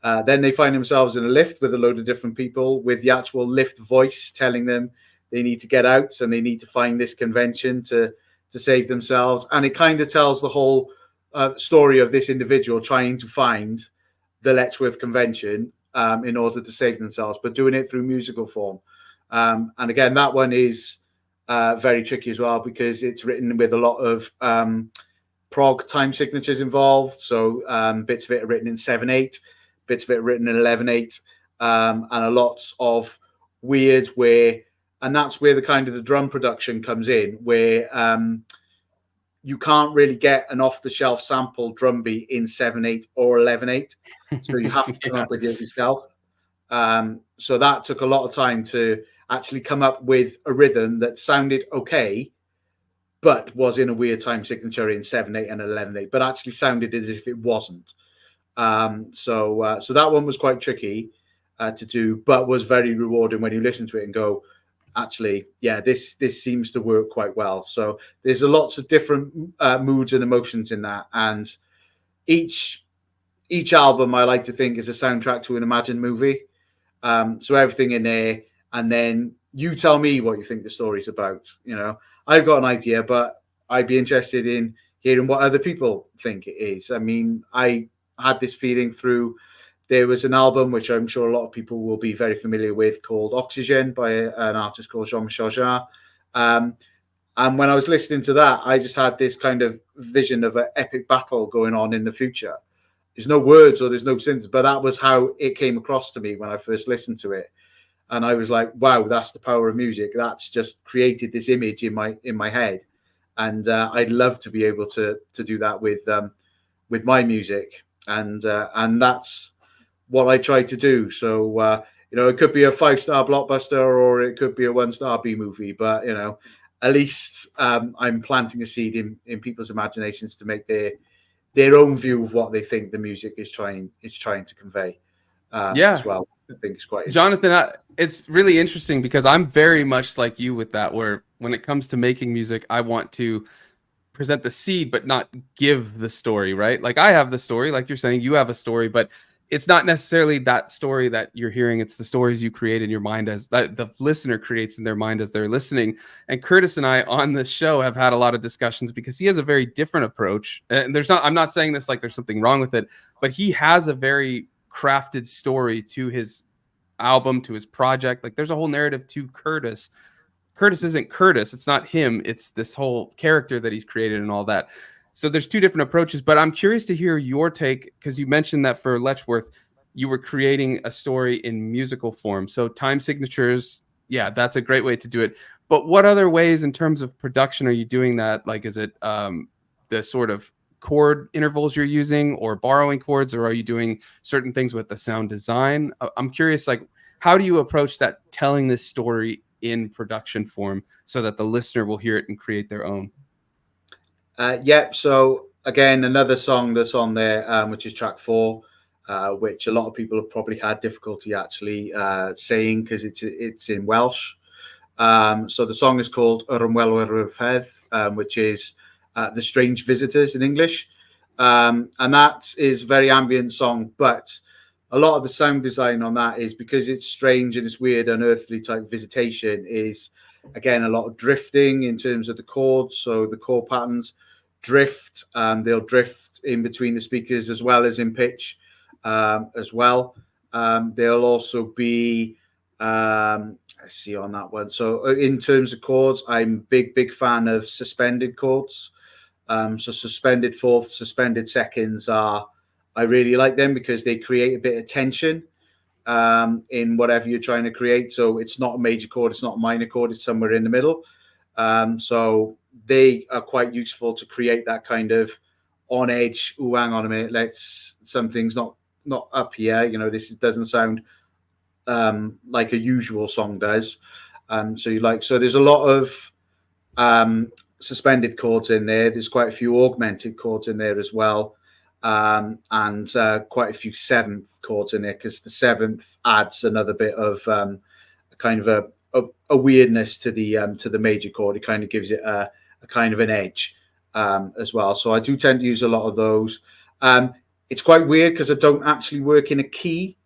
Then they find themselves in a lift with a load of different people, with the actual lift voice telling them they need to get out and they need to find this convention to save themselves. And it kind of tells the whole story of this individual trying to find the Letchworth Convention in order to save themselves, but doing it through musical form. And again, that one is very tricky as well, because it's written with a lot of prog time signatures involved. So bits of it are written in 7/8, bits of it are written in 11/8, and a lot of weird and that's where the kind of the drum production comes in, where you can't really get an off-the-shelf sample drum beat in 7/8 or 11/8. So you have to come up with it yourself. So that took a lot of time to actually come up with a rhythm that sounded okay, but was in a weird time signature in 7/8 and 11/8, but actually sounded as if it wasn't. So that one was quite tricky to do, but was very rewarding when you listen to it and go, actually, yeah, this seems to work quite well. So there's lots of different moods and emotions in that, and each album I like to think is a soundtrack to an imagined movie. So everything in there, and then you tell me what you think the story's about. You know, I've got an idea, but I'd be interested in hearing what other people think it is. I mean, I had this feeling through, there was an album which I'm sure a lot of people will be very familiar with called Oxygen by an artist called Jean-Michel Jarre. And when I was listening to that, I just had this kind of vision of an epic battle going on in the future. There's no words or there's no synths, but that was how it came across to me when I first listened to it. And I was like, wow, that's the power of music. That's just created this image in my head. And I'd love to be able to do that with my music. And that's what I try to do. So, it could be a 5-star blockbuster or it could be a 1-star B movie, but, at least I'm planting a seed in people's imaginations to make their own view of what they think the music is trying to convey as well. I think it's quite Jonathan, it's really interesting because I'm very much like you with that, where when it comes to making music, I want to present the seed, but not give the story, right? Like I have the story, like you're saying, you have a story, but it's not necessarily that story that you're hearing. It's the stories you create in your mind as the listener creates in their mind as they're listening. And Curtis and I on this show have had a lot of discussions because he has a very different approach. And I'm not saying this like there's something wrong with it, but he has a very crafted story to his album, to his project. Like there's a whole narrative to Curtis Curtis isn't Curtis. It's not him. It's this whole character that he's created and all that. So there's two different approaches, but I'm curious to hear your take, because you mentioned that for Letchworth, you were creating a story in musical form. So time signatures, yeah, that's a great way to do it. But what other ways in terms of production are you doing that? Like, is it the sort of chord intervals you're using, or borrowing chords, or are you doing certain things with the sound design? I'm curious, like, how do you approach that, telling this story in production form so that the listener will hear it and create their own? So again, another song that's on there, which is track 4, which a lot of people have probably had difficulty actually saying, because it's in Welsh. So the song is called Yr Ymwelwyr y Ffedd, which is The Strange Visitors in English. And that is a very ambient song, but a lot of the sound design on that is, because it's strange and it's weird, unearthly type visitation, is again a lot of drifting in terms of the chords. So the chord patterns drift, they'll drift in between the speakers as well as in pitch as well. There'll also be I see on that one. So in terms of chords, I'm big fan of suspended chords. So suspended fourths, suspended seconds I really like them, because they create a bit of tension in whatever you're trying to create. So it's not a major chord, it's not a minor chord, it's somewhere in the middle. So they are quite useful to create that kind of on edge. Oh, hang on a minute, something's not up here. This doesn't sound like a usual song does. So there's a lot of suspended chords in there. There's quite a few augmented chords in there as well, and quite a few seventh chords in there, because the seventh adds another bit of kind of a weirdness to the major chord. It kind of gives it a kind of an edge as well. So I do tend to use a lot of those. It's quite weird because I don't actually work in a key.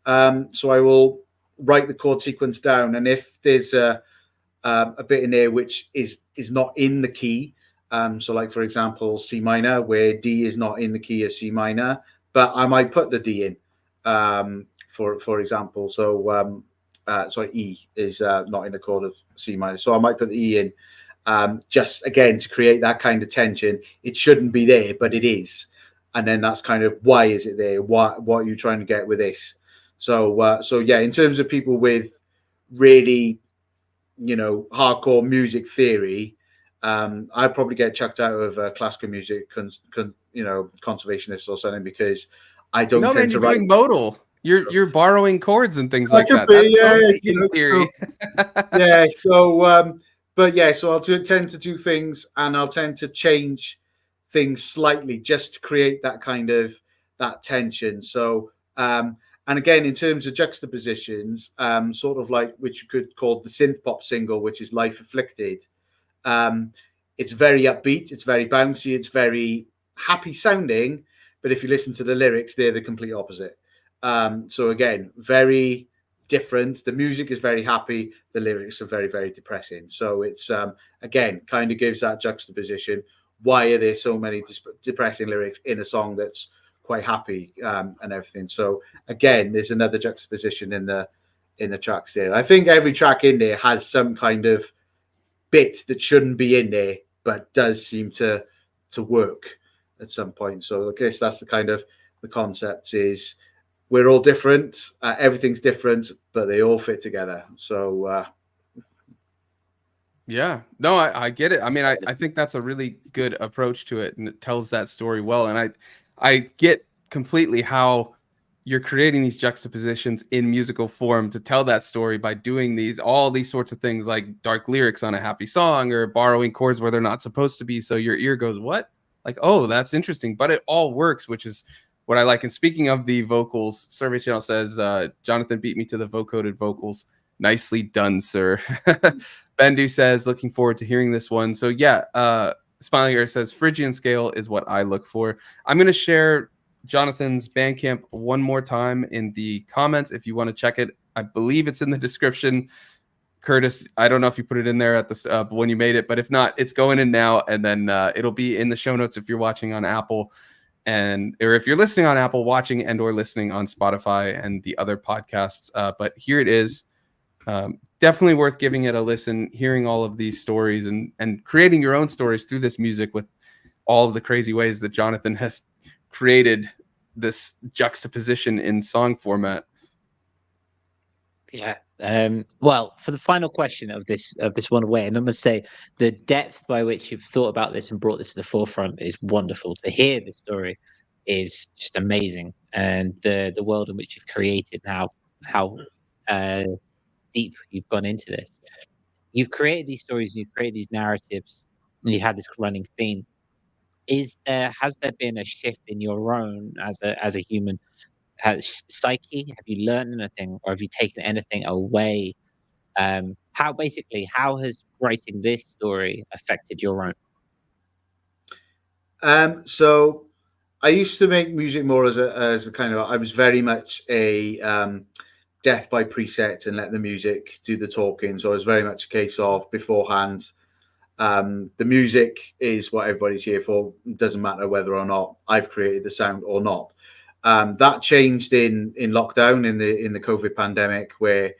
So I will write the chord sequence down, and if there's a bit in there which is not in the key, so like for example C minor, where D is not in the key of C minor, but I might put the D in, for example. So sorry, E is not in the chord of C minor, so I might put the E in, just again to create that kind of tension. It shouldn't be there, but it is, and then that's kind of why is it there? What are you trying to get with this? So yeah, in terms of people with really hardcore music theory, I'd probably get chucked out of classical music, conservationists or something, because I don't tend to write. Doing modal. You're borrowing chords and things like that. That's yeah, totally in theory. Yeah. So, but yeah, so I'll tend to do things, and I'll tend to change things slightly just to create that kind of that tension. So, and again, in terms of juxtapositions, sort of like which you could call the synth pop single, which is Life Afflicted. It's very upbeat, it's very bouncy, it's very happy sounding, but if you listen to the lyrics, they're the complete opposite. So again, very different. The music is very happy, the lyrics are very, very depressing. So it's again kind of gives that juxtaposition. Why are there so many depressing lyrics in a song that's quite happy and everything? So again, there's another juxtaposition in the tracks there. I think every track in there has some kind of bit that shouldn't be in there, but does seem to work at some point. So I guess that's the kind of the concept is we're all different, everything's different, but they all fit together. So yeah, no, I get it. I mean, I think that's a really good approach to it, and it tells that story well. And I get completely how you're creating these juxtapositions in musical form to tell that story by doing all these sorts of things, like dark lyrics on a happy song, or borrowing chords where they're not supposed to be. So your ear goes, what? Like, oh, that's interesting. But it all works, which is what I like. And speaking of the vocals, Survey Channel says, Jonathan beat me to the vocoded vocals. Nicely done, sir. Bendu says, looking forward to hearing this one. So yeah, Smiling Ear says, Phrygian scale is what I look for. I'm going to share Jonathan's Bandcamp one more time in the comments if you want to check it. I believe it's in the description. Curtis, I don't know if you put it in there at the when you made it, but if not, it's going in now, and then it'll be in the show notes if you're watching on Apple, or if you're listening on Apple, watching and or listening on Spotify and the other podcasts. But here it is. Definitely worth giving it a listen, hearing all of these stories and creating your own stories through this music with all of the crazy ways that Jonathan has created this juxtaposition in song format. Yeah. Well, for the final question of this one way, and I must say the depth by which you've thought about this and brought this to the forefront is wonderful. To hear the story is just amazing, and the world in which you've created now, how uh, deep you've gone into this. You've created these stories, you've created these narratives, and you had this running theme. Has there been a shift in your own as a human psyche? Have you learned anything, or have you taken anything away? How has writing this story affected your own? So I used to make music more as a kind of, I was very much a death by preset and let the music do the talking. So it was very much a case of beforehand. The music is what everybody's here for. It doesn't matter whether or not I've created the sound or not. That changed in lockdown in the COVID pandemic, where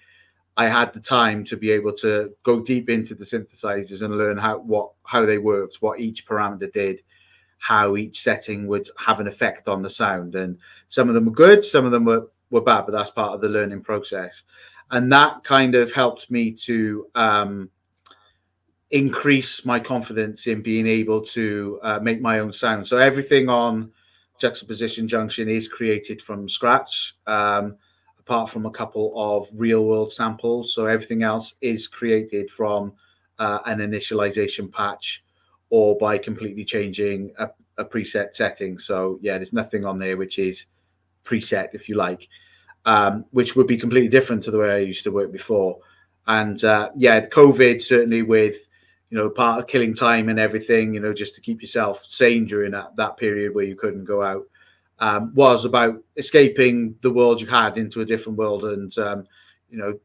I had the time to be able to go deep into the synthesizers and learn how they worked, what each parameter did, how each setting would have an effect on the sound. And some of them were good, some of them were bad, but that's part of the learning process. And that kind of helped me to increase my confidence in being able to make my own sound. So everything on Juxtaposition Junction is created from scratch, apart from a couple of real world samples. So everything else is created from an initialization patch or by completely changing a preset setting. So yeah, there's nothing on there which is preset, if you like, which would be completely different to the way I used to work before. And yeah, COVID certainly, with part of killing time and everything, just to keep yourself sane during that period where you couldn't go out, was about escaping the world you had into a different world. And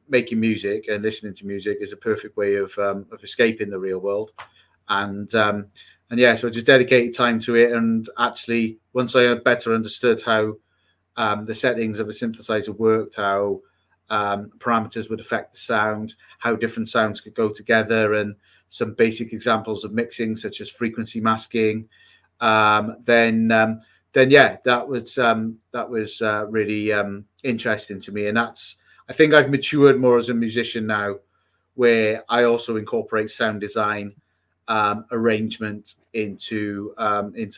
making music and listening to music is a perfect way of escaping the real world. And yeah, so I just dedicated time to it. And actually, once I had better understood how the settings of a synthesizer worked, how parameters would affect the sound, how different sounds could go together, and some basic examples of mixing, such as frequency masking, then yeah, that was really interesting to me. And I think I've matured more as a musician now, where I also incorporate sound design, arrangement into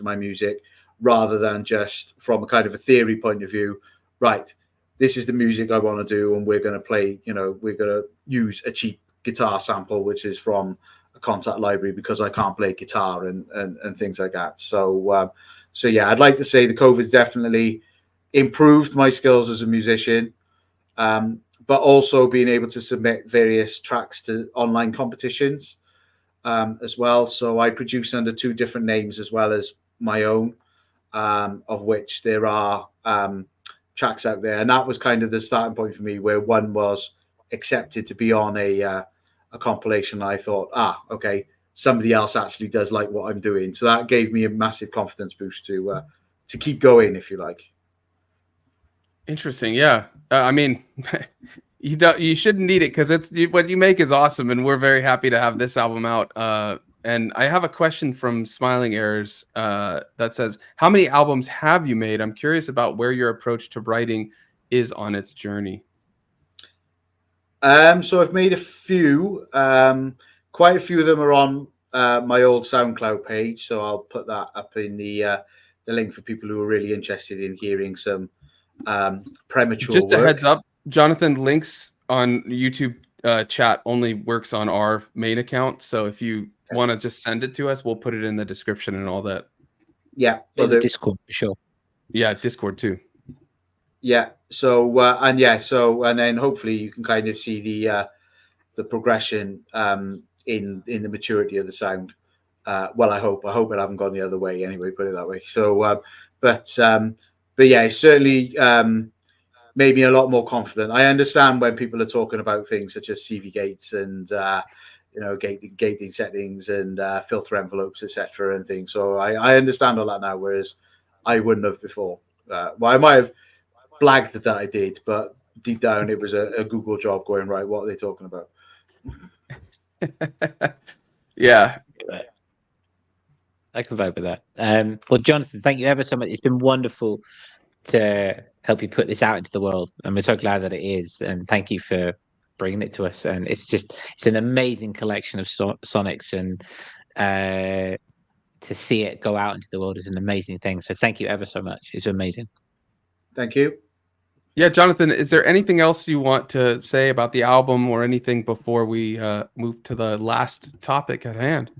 my music, rather than just from a kind of a theory point of view. Right, this is the music I want to do, and we're going to play. We're going to use a cheap guitar sample, which is from a contact library, because I can't play guitar and things like that. So yeah, I'd like to say the COVID's definitely improved my skills as a musician, but also being able to submit various tracks to online competitions as well. So I produce under 2 different names as well as my own, of which there are tracks out there. And that was kind of the starting point for me, where one was accepted to be on a compilation. I thought, okay, somebody else actually does like what I'm doing. So that gave me a massive confidence boost to keep going, if you like. Interesting. Yeah. I mean, you shouldn't need it, because what you make is awesome, and we're very happy to have this album out. And I have a question from Smiling Errors that says, how many albums have you made? I'm curious about where your approach to writing is on its journey. So I've made a few. Quite a few of them are on my old SoundCloud page, so I'll put that up in the link for people who are really interested in hearing some premature Just work. a heads up, Jonathan, links on YouTube chat only works on our main account. So if you want to just send it to us, we'll put it in the description and all that. Yeah, In the Discord for sure. Yeah, Discord too. Yeah. So and then hopefully you can kind of see the progression in the maturity of the sound. Well, I hope it haven't gone the other way anyway. Put it that way. So, but yeah, it certainly made me a lot more confident. I understand when people are talking about things such as CV gates and gating settings and filter envelopes, etc., and things. So I understand all that now, whereas I wouldn't have before. Well, I might have blagged that I did, but deep down it was a Google job going, right, what are they talking about? Yeah. I can vote with that. Well, Jonathan, thank you ever so much. It's been wonderful to help you put this out into the world, and we're so glad that it is. And thank you for bringing it to us. And it's an amazing collection of sonics, and to see it go out into the world is an amazing thing. So thank you ever so much. It's amazing. Thank you. Yeah, Jonathan, is there anything else you want to say about the album or anything before we move to the last topic at hand?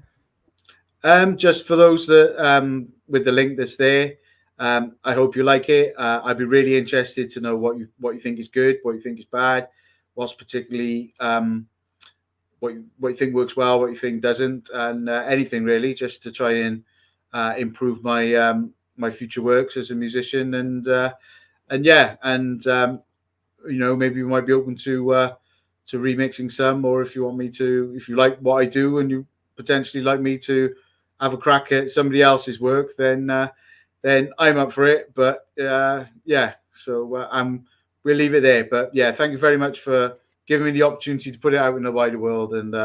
Just for those that with the link that's there, I hope you like it. I'd be really interested to know what you think is good, what you think is bad, what's particularly what you think works well, what you think doesn't, and anything really, just to try and improve my my future works as a musician. And maybe we might be open to remixing some, or if you like what I do and you potentially like me to have a crack at somebody else's work, then I'm up for it. But we'll leave it there. But yeah, thank you very much for giving me the opportunity to put it out in the wider world, and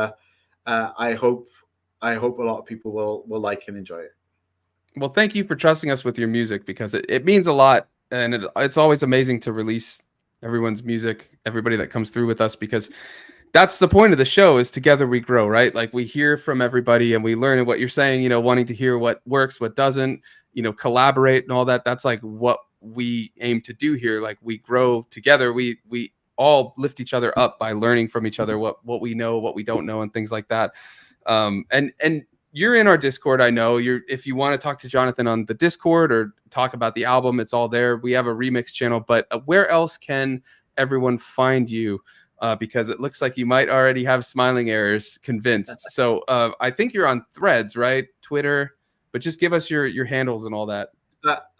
I hope a lot of people will like and enjoy it. Well, thank you for trusting us with your music, because it means a lot, and it's always amazing to release everyone's music, everybody that comes through with us, because that's the point of the show, is together we grow, right? Like, we hear from everybody and we learn what you're saying, wanting to hear what works, what doesn't, collaborate and all that. That's like what we aim to do here. Like, we grow together. We all lift each other up by learning from each other, what we know, what we don't know, and things like that. And you're in our Discord. I know if you want to talk to Jonathan on the Discord or talk about the album, it's all there. We have a remix channel, but where else can everyone find you? Because it looks like you might already have smiling errors convinced. So I think you're on Threads, right? Twitter, but just give us your handles and all that.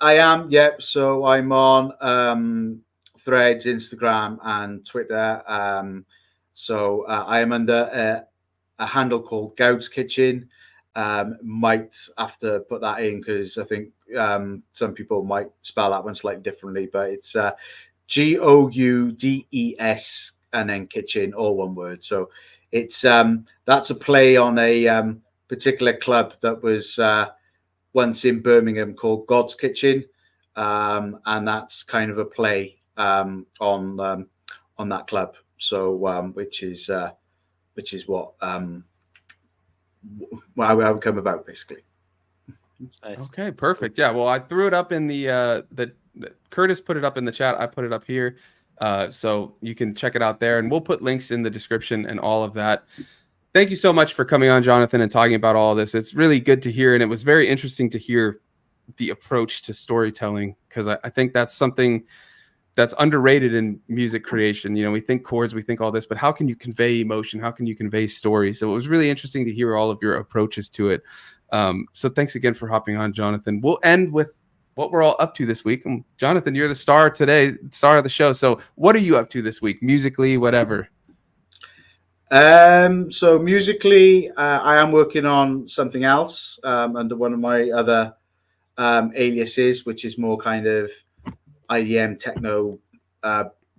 I am, yep. So I'm on Threads, Instagram, and Twitter. I am under a handle called Goude's Kitchen. Might have to put that in because I think some people might spell that one slightly differently, but it's Goudes and then kitchen, all one word. So it's that's a play on a particular club that was once in Birmingham called God's Kitchen, and that's kind of a play on that club. So which is what how it come about, basically. Okay, perfect. Yeah, well, I threw it up in the Curtis put it up in the chat. I put it up here. So you can check it out there, and we'll put links in the description and all of that. Thank you so much for coming on, Jonathan, and talking about all of this. It's really good to hear, and it was very interesting to hear the approach to storytelling, because I think that's something that's underrated in music creation. We think chords, we think all this, but how can you convey emotion? How can you convey story? So it was really interesting to hear all of your approaches to it. So thanks again for hopping on, Jonathan. We'll end with what we're all up to this week. And Jonathan, you're the star today, star of the show. So what are you up to this week, musically, whatever? So musically, I am working on something else under one of my other aliases, which is more kind of IDM techno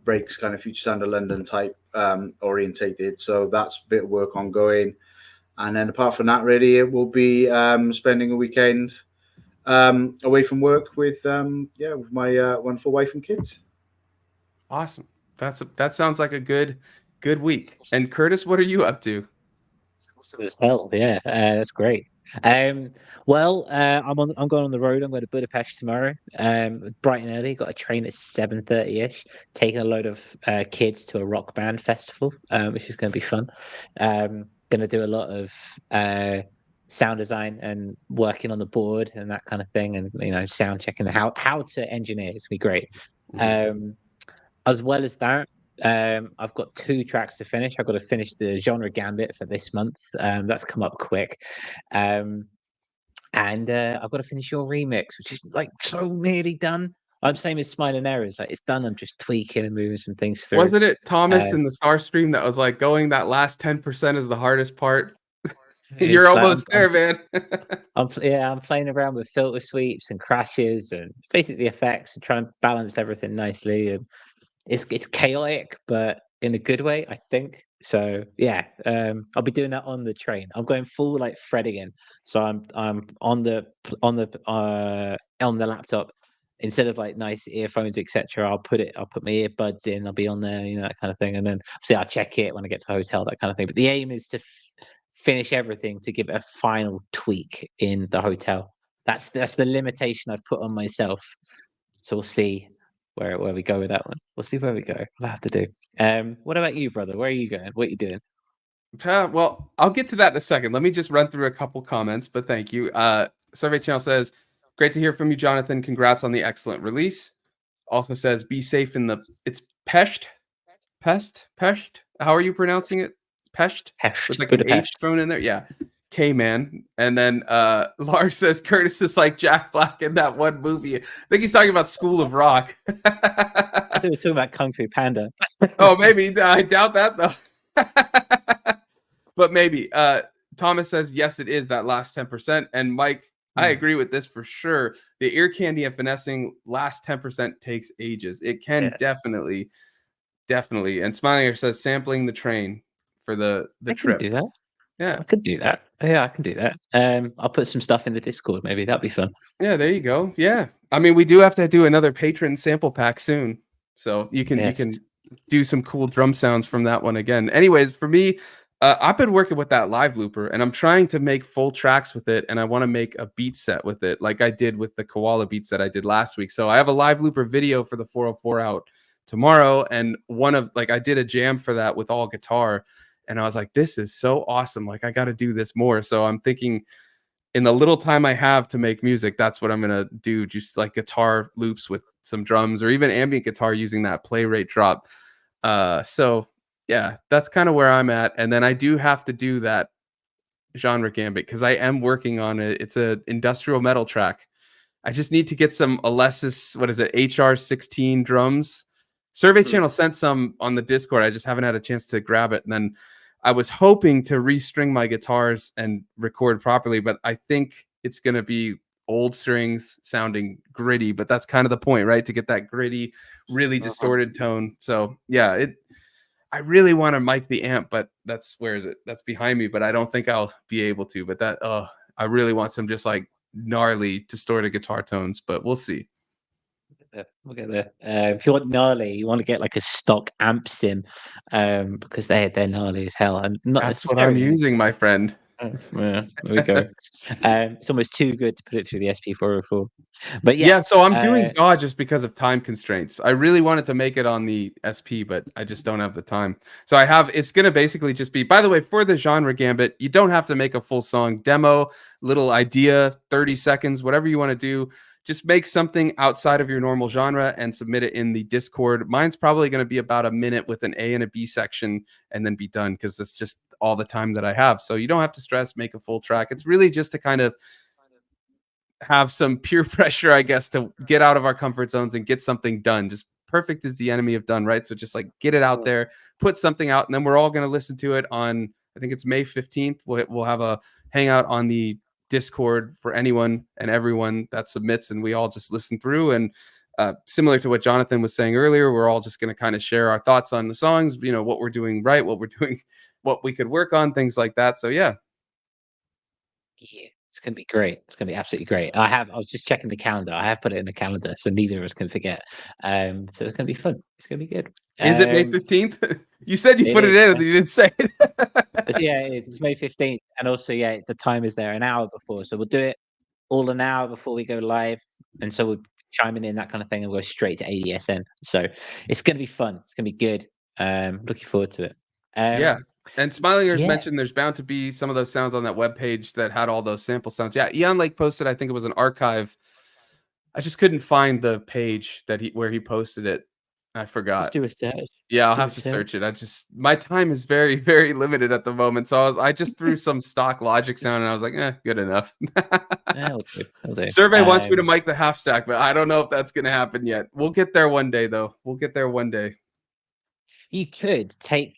breaks, kind of Future Sound of London type orientated. So that's a bit of work ongoing. And then apart from that, really, it will be spending a weekend away from work with my wonderful wife and kids. Awesome. That sounds like a good week. And Curtis, what are you up to? Awesome as hell. Yeah, that's great. I'm going on the road. I'm going to Budapest tomorrow. Bright and early. Got a train at 7:30ish. Taking a load of kids to a rock band festival, which is going to be fun. Going to do a lot of sound design and working on the board and that kind of thing, and sound checking how to engineer. It's gonna be great. As well as that, I've got 2 tracks to finish. I've got to finish the genre gambit for this month. That's come up quick. And I've got to finish your remix, which is like so nearly done. I'm same as Smiling Errors. Like, it's done. I'm just tweaking and moving some things through. Wasn't it Thomas in the Star Stream that was like, going that last 10% is the hardest part? You're almost there, man. I'm playing around with filter sweeps and crashes and basically effects and trying to balance everything nicely. And it's chaotic, but in a good way, I think. So yeah, I'll be doing that on the train. I'm going full like Fred again. So I'm on the laptop. Instead of like nice earphones, etc., I'll put my earbuds in. I'll be on there, that kind of thing, and then see I'll check it when I get to the hotel, that kind of thing. But the aim is to finish everything to give it a final tweak in the hotel. That's the limitation I've put on myself. So we'll see where we go with that one. We'll see where we go. I'll have to do. What about you, brother? Where are you going? What are you doing? Well, I'll get to that in a second. Let me just run through a couple comments, but thank you. Survey Channel says, great to hear from you, Jonathan. Congrats on the excellent release. Also says, be safe it's Pest. How are you pronouncing it? Pest? With like an H thrown in there? Yeah. K-Man. And then Lars says, Curtis is like Jack Black in that one movie. I think he's talking about School of Rock. I thought he was talking about Kung Fu Panda. Oh, maybe. I doubt that, though. But maybe. Thomas says, yes, it is that last 10%. And Mike, I agree with this for sure. The ear candy and finessing last 10% takes ages. It can definitely. And Smiling says, sampling the train for the trip. I can do that. Yeah, I could do that. Yeah, I can do that. I'll put some stuff in the Discord. Maybe that'd be fun. Yeah, there you go. Yeah, I mean, we do have to do another patron sample pack soon, so you can do some cool drum sounds from that one again. Anyways, for me, I've been working with that live looper, and I'm trying to make full tracks with it, and I want to make a beat set with it, like I did with the Koala beat set I did last week. So I have a live looper video for the 404 out tomorrow, and I did a jam for that with all guitar, and I was like, this is so awesome, like I got to do this more. So I'm thinking in the little time I have to make music, that's what I'm gonna do, just like guitar loops with some drums or even ambient guitar using that play rate drop. So yeah, that's kind of where I'm at. And then I do have to do that genre gambit because I am working on it. It's a industrial metal track. I just need to get some Alessis, what is it, HR16 drums. Survey Channel sent some on the Discord. I just haven't had a chance to grab it. And then I was hoping to restring my guitars and record properly, but I think it's going to be old strings sounding gritty, but that's kind of the point, right? To get that gritty, really distorted tone. So yeah, I really want to mic the amp, but where is it? That's behind me, but I don't think I'll be able to. But I really want some just like gnarly distorted guitar tones, but we'll see. We'll get there. If you want gnarly, you want to get like a stock amp sim, because they're gnarly as hell. And that's what I'm using, my friend. Yeah, there we go. It's almost too good to put it through the SP404. But yeah, so I'm doing DAW just because of time constraints. I really wanted to make it on the SP, but I just don't have the time. So it's going to basically just be, by the way, for the genre gambit, you don't have to make a full song demo, little idea, 30 seconds, whatever you want to do. Just make something outside of your normal genre and submit it in the Discord. Mine's probably going to be about a minute with an A and a B section and then be done because it's just all the time that I have. So you don't have to stress, make a full track. It's really just to kind of have some peer pressure, I guess, to get out of our comfort zones and get something done. Just perfect is the enemy of done, right? So just like get it out there, put something out, and then we're all going to listen to it on, I think it's May 15th. We'll have a hangout on the Discord for anyone and everyone that submits, and we all just listen through. And similar to what Jonathan was saying earlier, we're all just going to kind of share our thoughts on the songs, what we're doing right, what we're doing, what we could work on, things like that. So yeah, it's going to be great. It's going to be absolutely great. I was just checking the calendar. I have put it in the calendar so neither of us can forget. So it's going to be fun. It's going to be good. Is it May 15th? You said you put it in and you didn't say it. Yeah, it is. It's May 15th. And also, yeah, the time is there an hour before. So we'll do it all an hour before we go live. And so we'll chime in that kind of thing and go straight to ADSN. So it's going to be fun. It's going to be good. Looking forward to it. Yeah. And Smilingers mentioned there's bound to be some of those sounds on that webpage that had all those sample sounds. Yeah, Eon Lake posted, I think it was an archive. I just couldn't find the page where he posted it. I forgot. Let's do a search. Yeah, I'll have to search it. My time is very, very limited at the moment. So I just threw some stock Logic sound and I was like, good enough. That'll do. Survey wants me to mic the half stack, but I don't know if that's going to happen yet. We'll get there one day, though. We'll get there one day. You could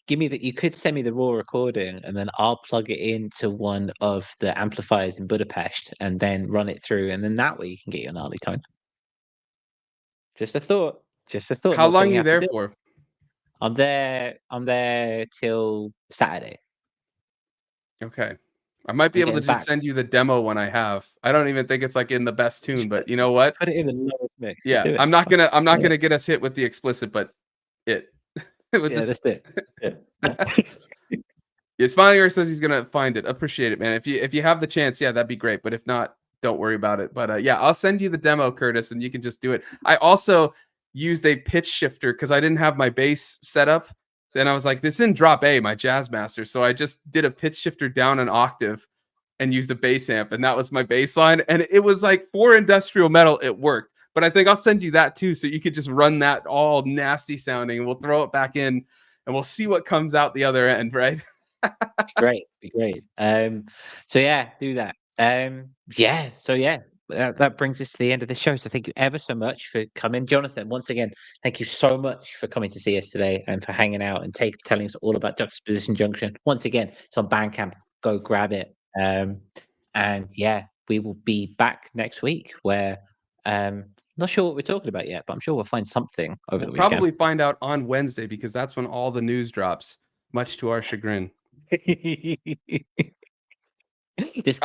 you could send me the raw recording and then I'll plug it into one of the amplifiers in Budapest and then run it through. And then that way you can get your gnarly tone. Just a thought. How long are you there for? I'm there till Saturday. Okay. I might be I'm able to getting just back. send you the demo one I have. I don't even think it's like in the best tune, but you know what? Put it in the lowest mix. Yeah, Do it. I'm not Yeah. gonna get us hit with the explicit, but it would Yeah, just that's it. Yeah. yeah, Smiling Earth says he's gonna find it. Appreciate it, man. If you have the chance, yeah, that'd be great. But if not, don't worry about it. But yeah, I'll send you the demo, Curtis, and you can just do it. I also used a pitch shifter because I didn't have my bass set up. Then I was like, this is in drop A, my Jazz Master. So I just did a pitch shifter down an octave and used a bass amp, and that was my bass line. And it was like for industrial metal, it worked. But I think I'll send you that too, so you could just run that all nasty sounding, and we'll throw it back in, and we'll see what comes out the other end, right? Be great. So yeah, do that. So yeah, that brings us to the end of the show. So thank you ever so much for coming, Jonathan. Once again, thank you so much for coming to see us today and for hanging out and telling us all about Juxtaposition Junction. Once again, it's on Bandcamp. Go grab it. And yeah, we will be back next week. Where not sure what we're talking about yet, but I'm sure we'll find something over the We'll weekend. probably find out on Wednesday because that's when all the news drops, much to our chagrin. I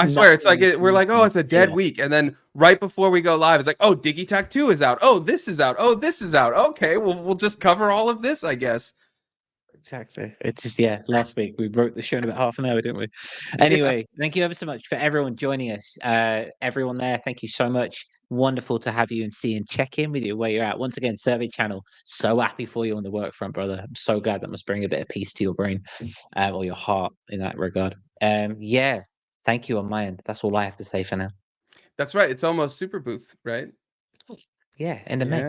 swear, it's like we're like, oh, it's a dead week, and then right before we go live, it's like, oh, Digitech 2 is out. Oh, this is out. Oh, this is out. Okay, well, we'll just cover all of this, I guess. Exactly. It's just last week we wrote the show in about half an hour, didn't we? Anyway, Thank you ever so much for everyone joining us. Everyone there, thank you so much. Wonderful to have you and see and check in with you where you're at. Once again, Survey Channel, so happy for you on the work front, brother. I'm so glad that must bring a bit of peace to your brain or your heart in that regard. Thank you on my end. That's all I have to say for now. That's right. It's almost Super Booth, right? Yeah, in the May.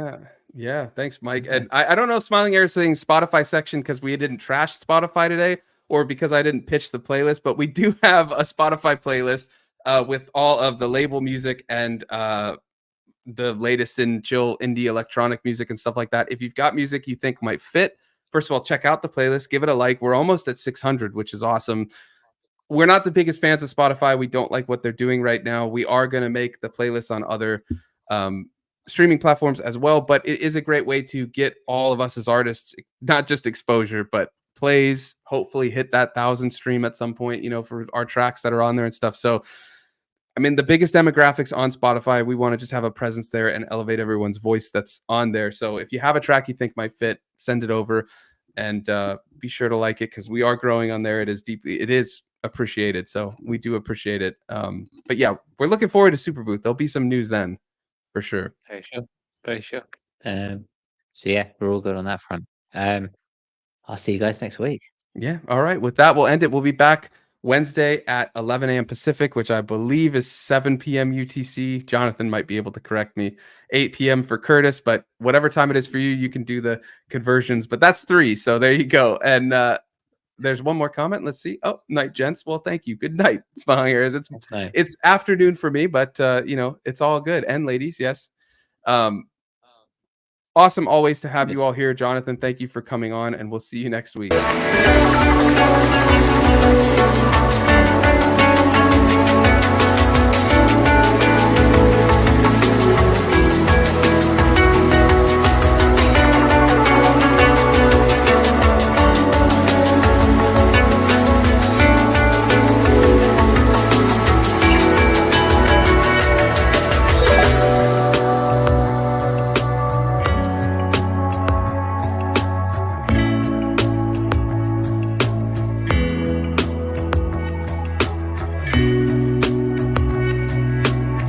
Yeah. Thanks, Mike. And I don't know if Smiling Air is saying Spotify section because we didn't trash Spotify today or because I didn't pitch the playlist, but we do have a Spotify playlist with all of the label music and the latest in chill indie electronic music and stuff like that. If you've got music you think might fit, first of all, check out the playlist, give it a like. We're almost at 600, which is awesome. We're not the biggest fans of Spotify. We don't like what they're doing right now. We are going to make the playlist on other streaming platforms as well, but it is a great way to get all of us as artists, not just exposure, but plays, hopefully hit that 1,000 stream at some point, for our tracks that are on there and stuff. So, I mean, the biggest demographics on Spotify, we want to just have a presence there and elevate everyone's voice that's on there. So if you have a track you think might fit, send it over and be sure to like it because we are growing on there. It is appreciated. So we do appreciate it. But yeah, we're looking forward to Super Booth. There'll be some news then. For sure. Very sure. So yeah, we're all good on that front. I'll see you guys next week. Yeah. All right. With that, we'll end it. We'll be back Wednesday at 11 a.m. Pacific, which I believe is 7 p.m. UTC. Jonathan might be able to correct me. 8 p.m. for Curtis, but whatever time it is for you, you can do the conversions. But that's 3. So there you go. And there's one more comment. Let's see. Oh, night, gents. Well, thank you. Good night, Smiling Ears. It's afternoon for me, but it's all good. And ladies, yes. Awesome always to have you all here, Jonathan. Thank you for coming on, and we'll see you next week.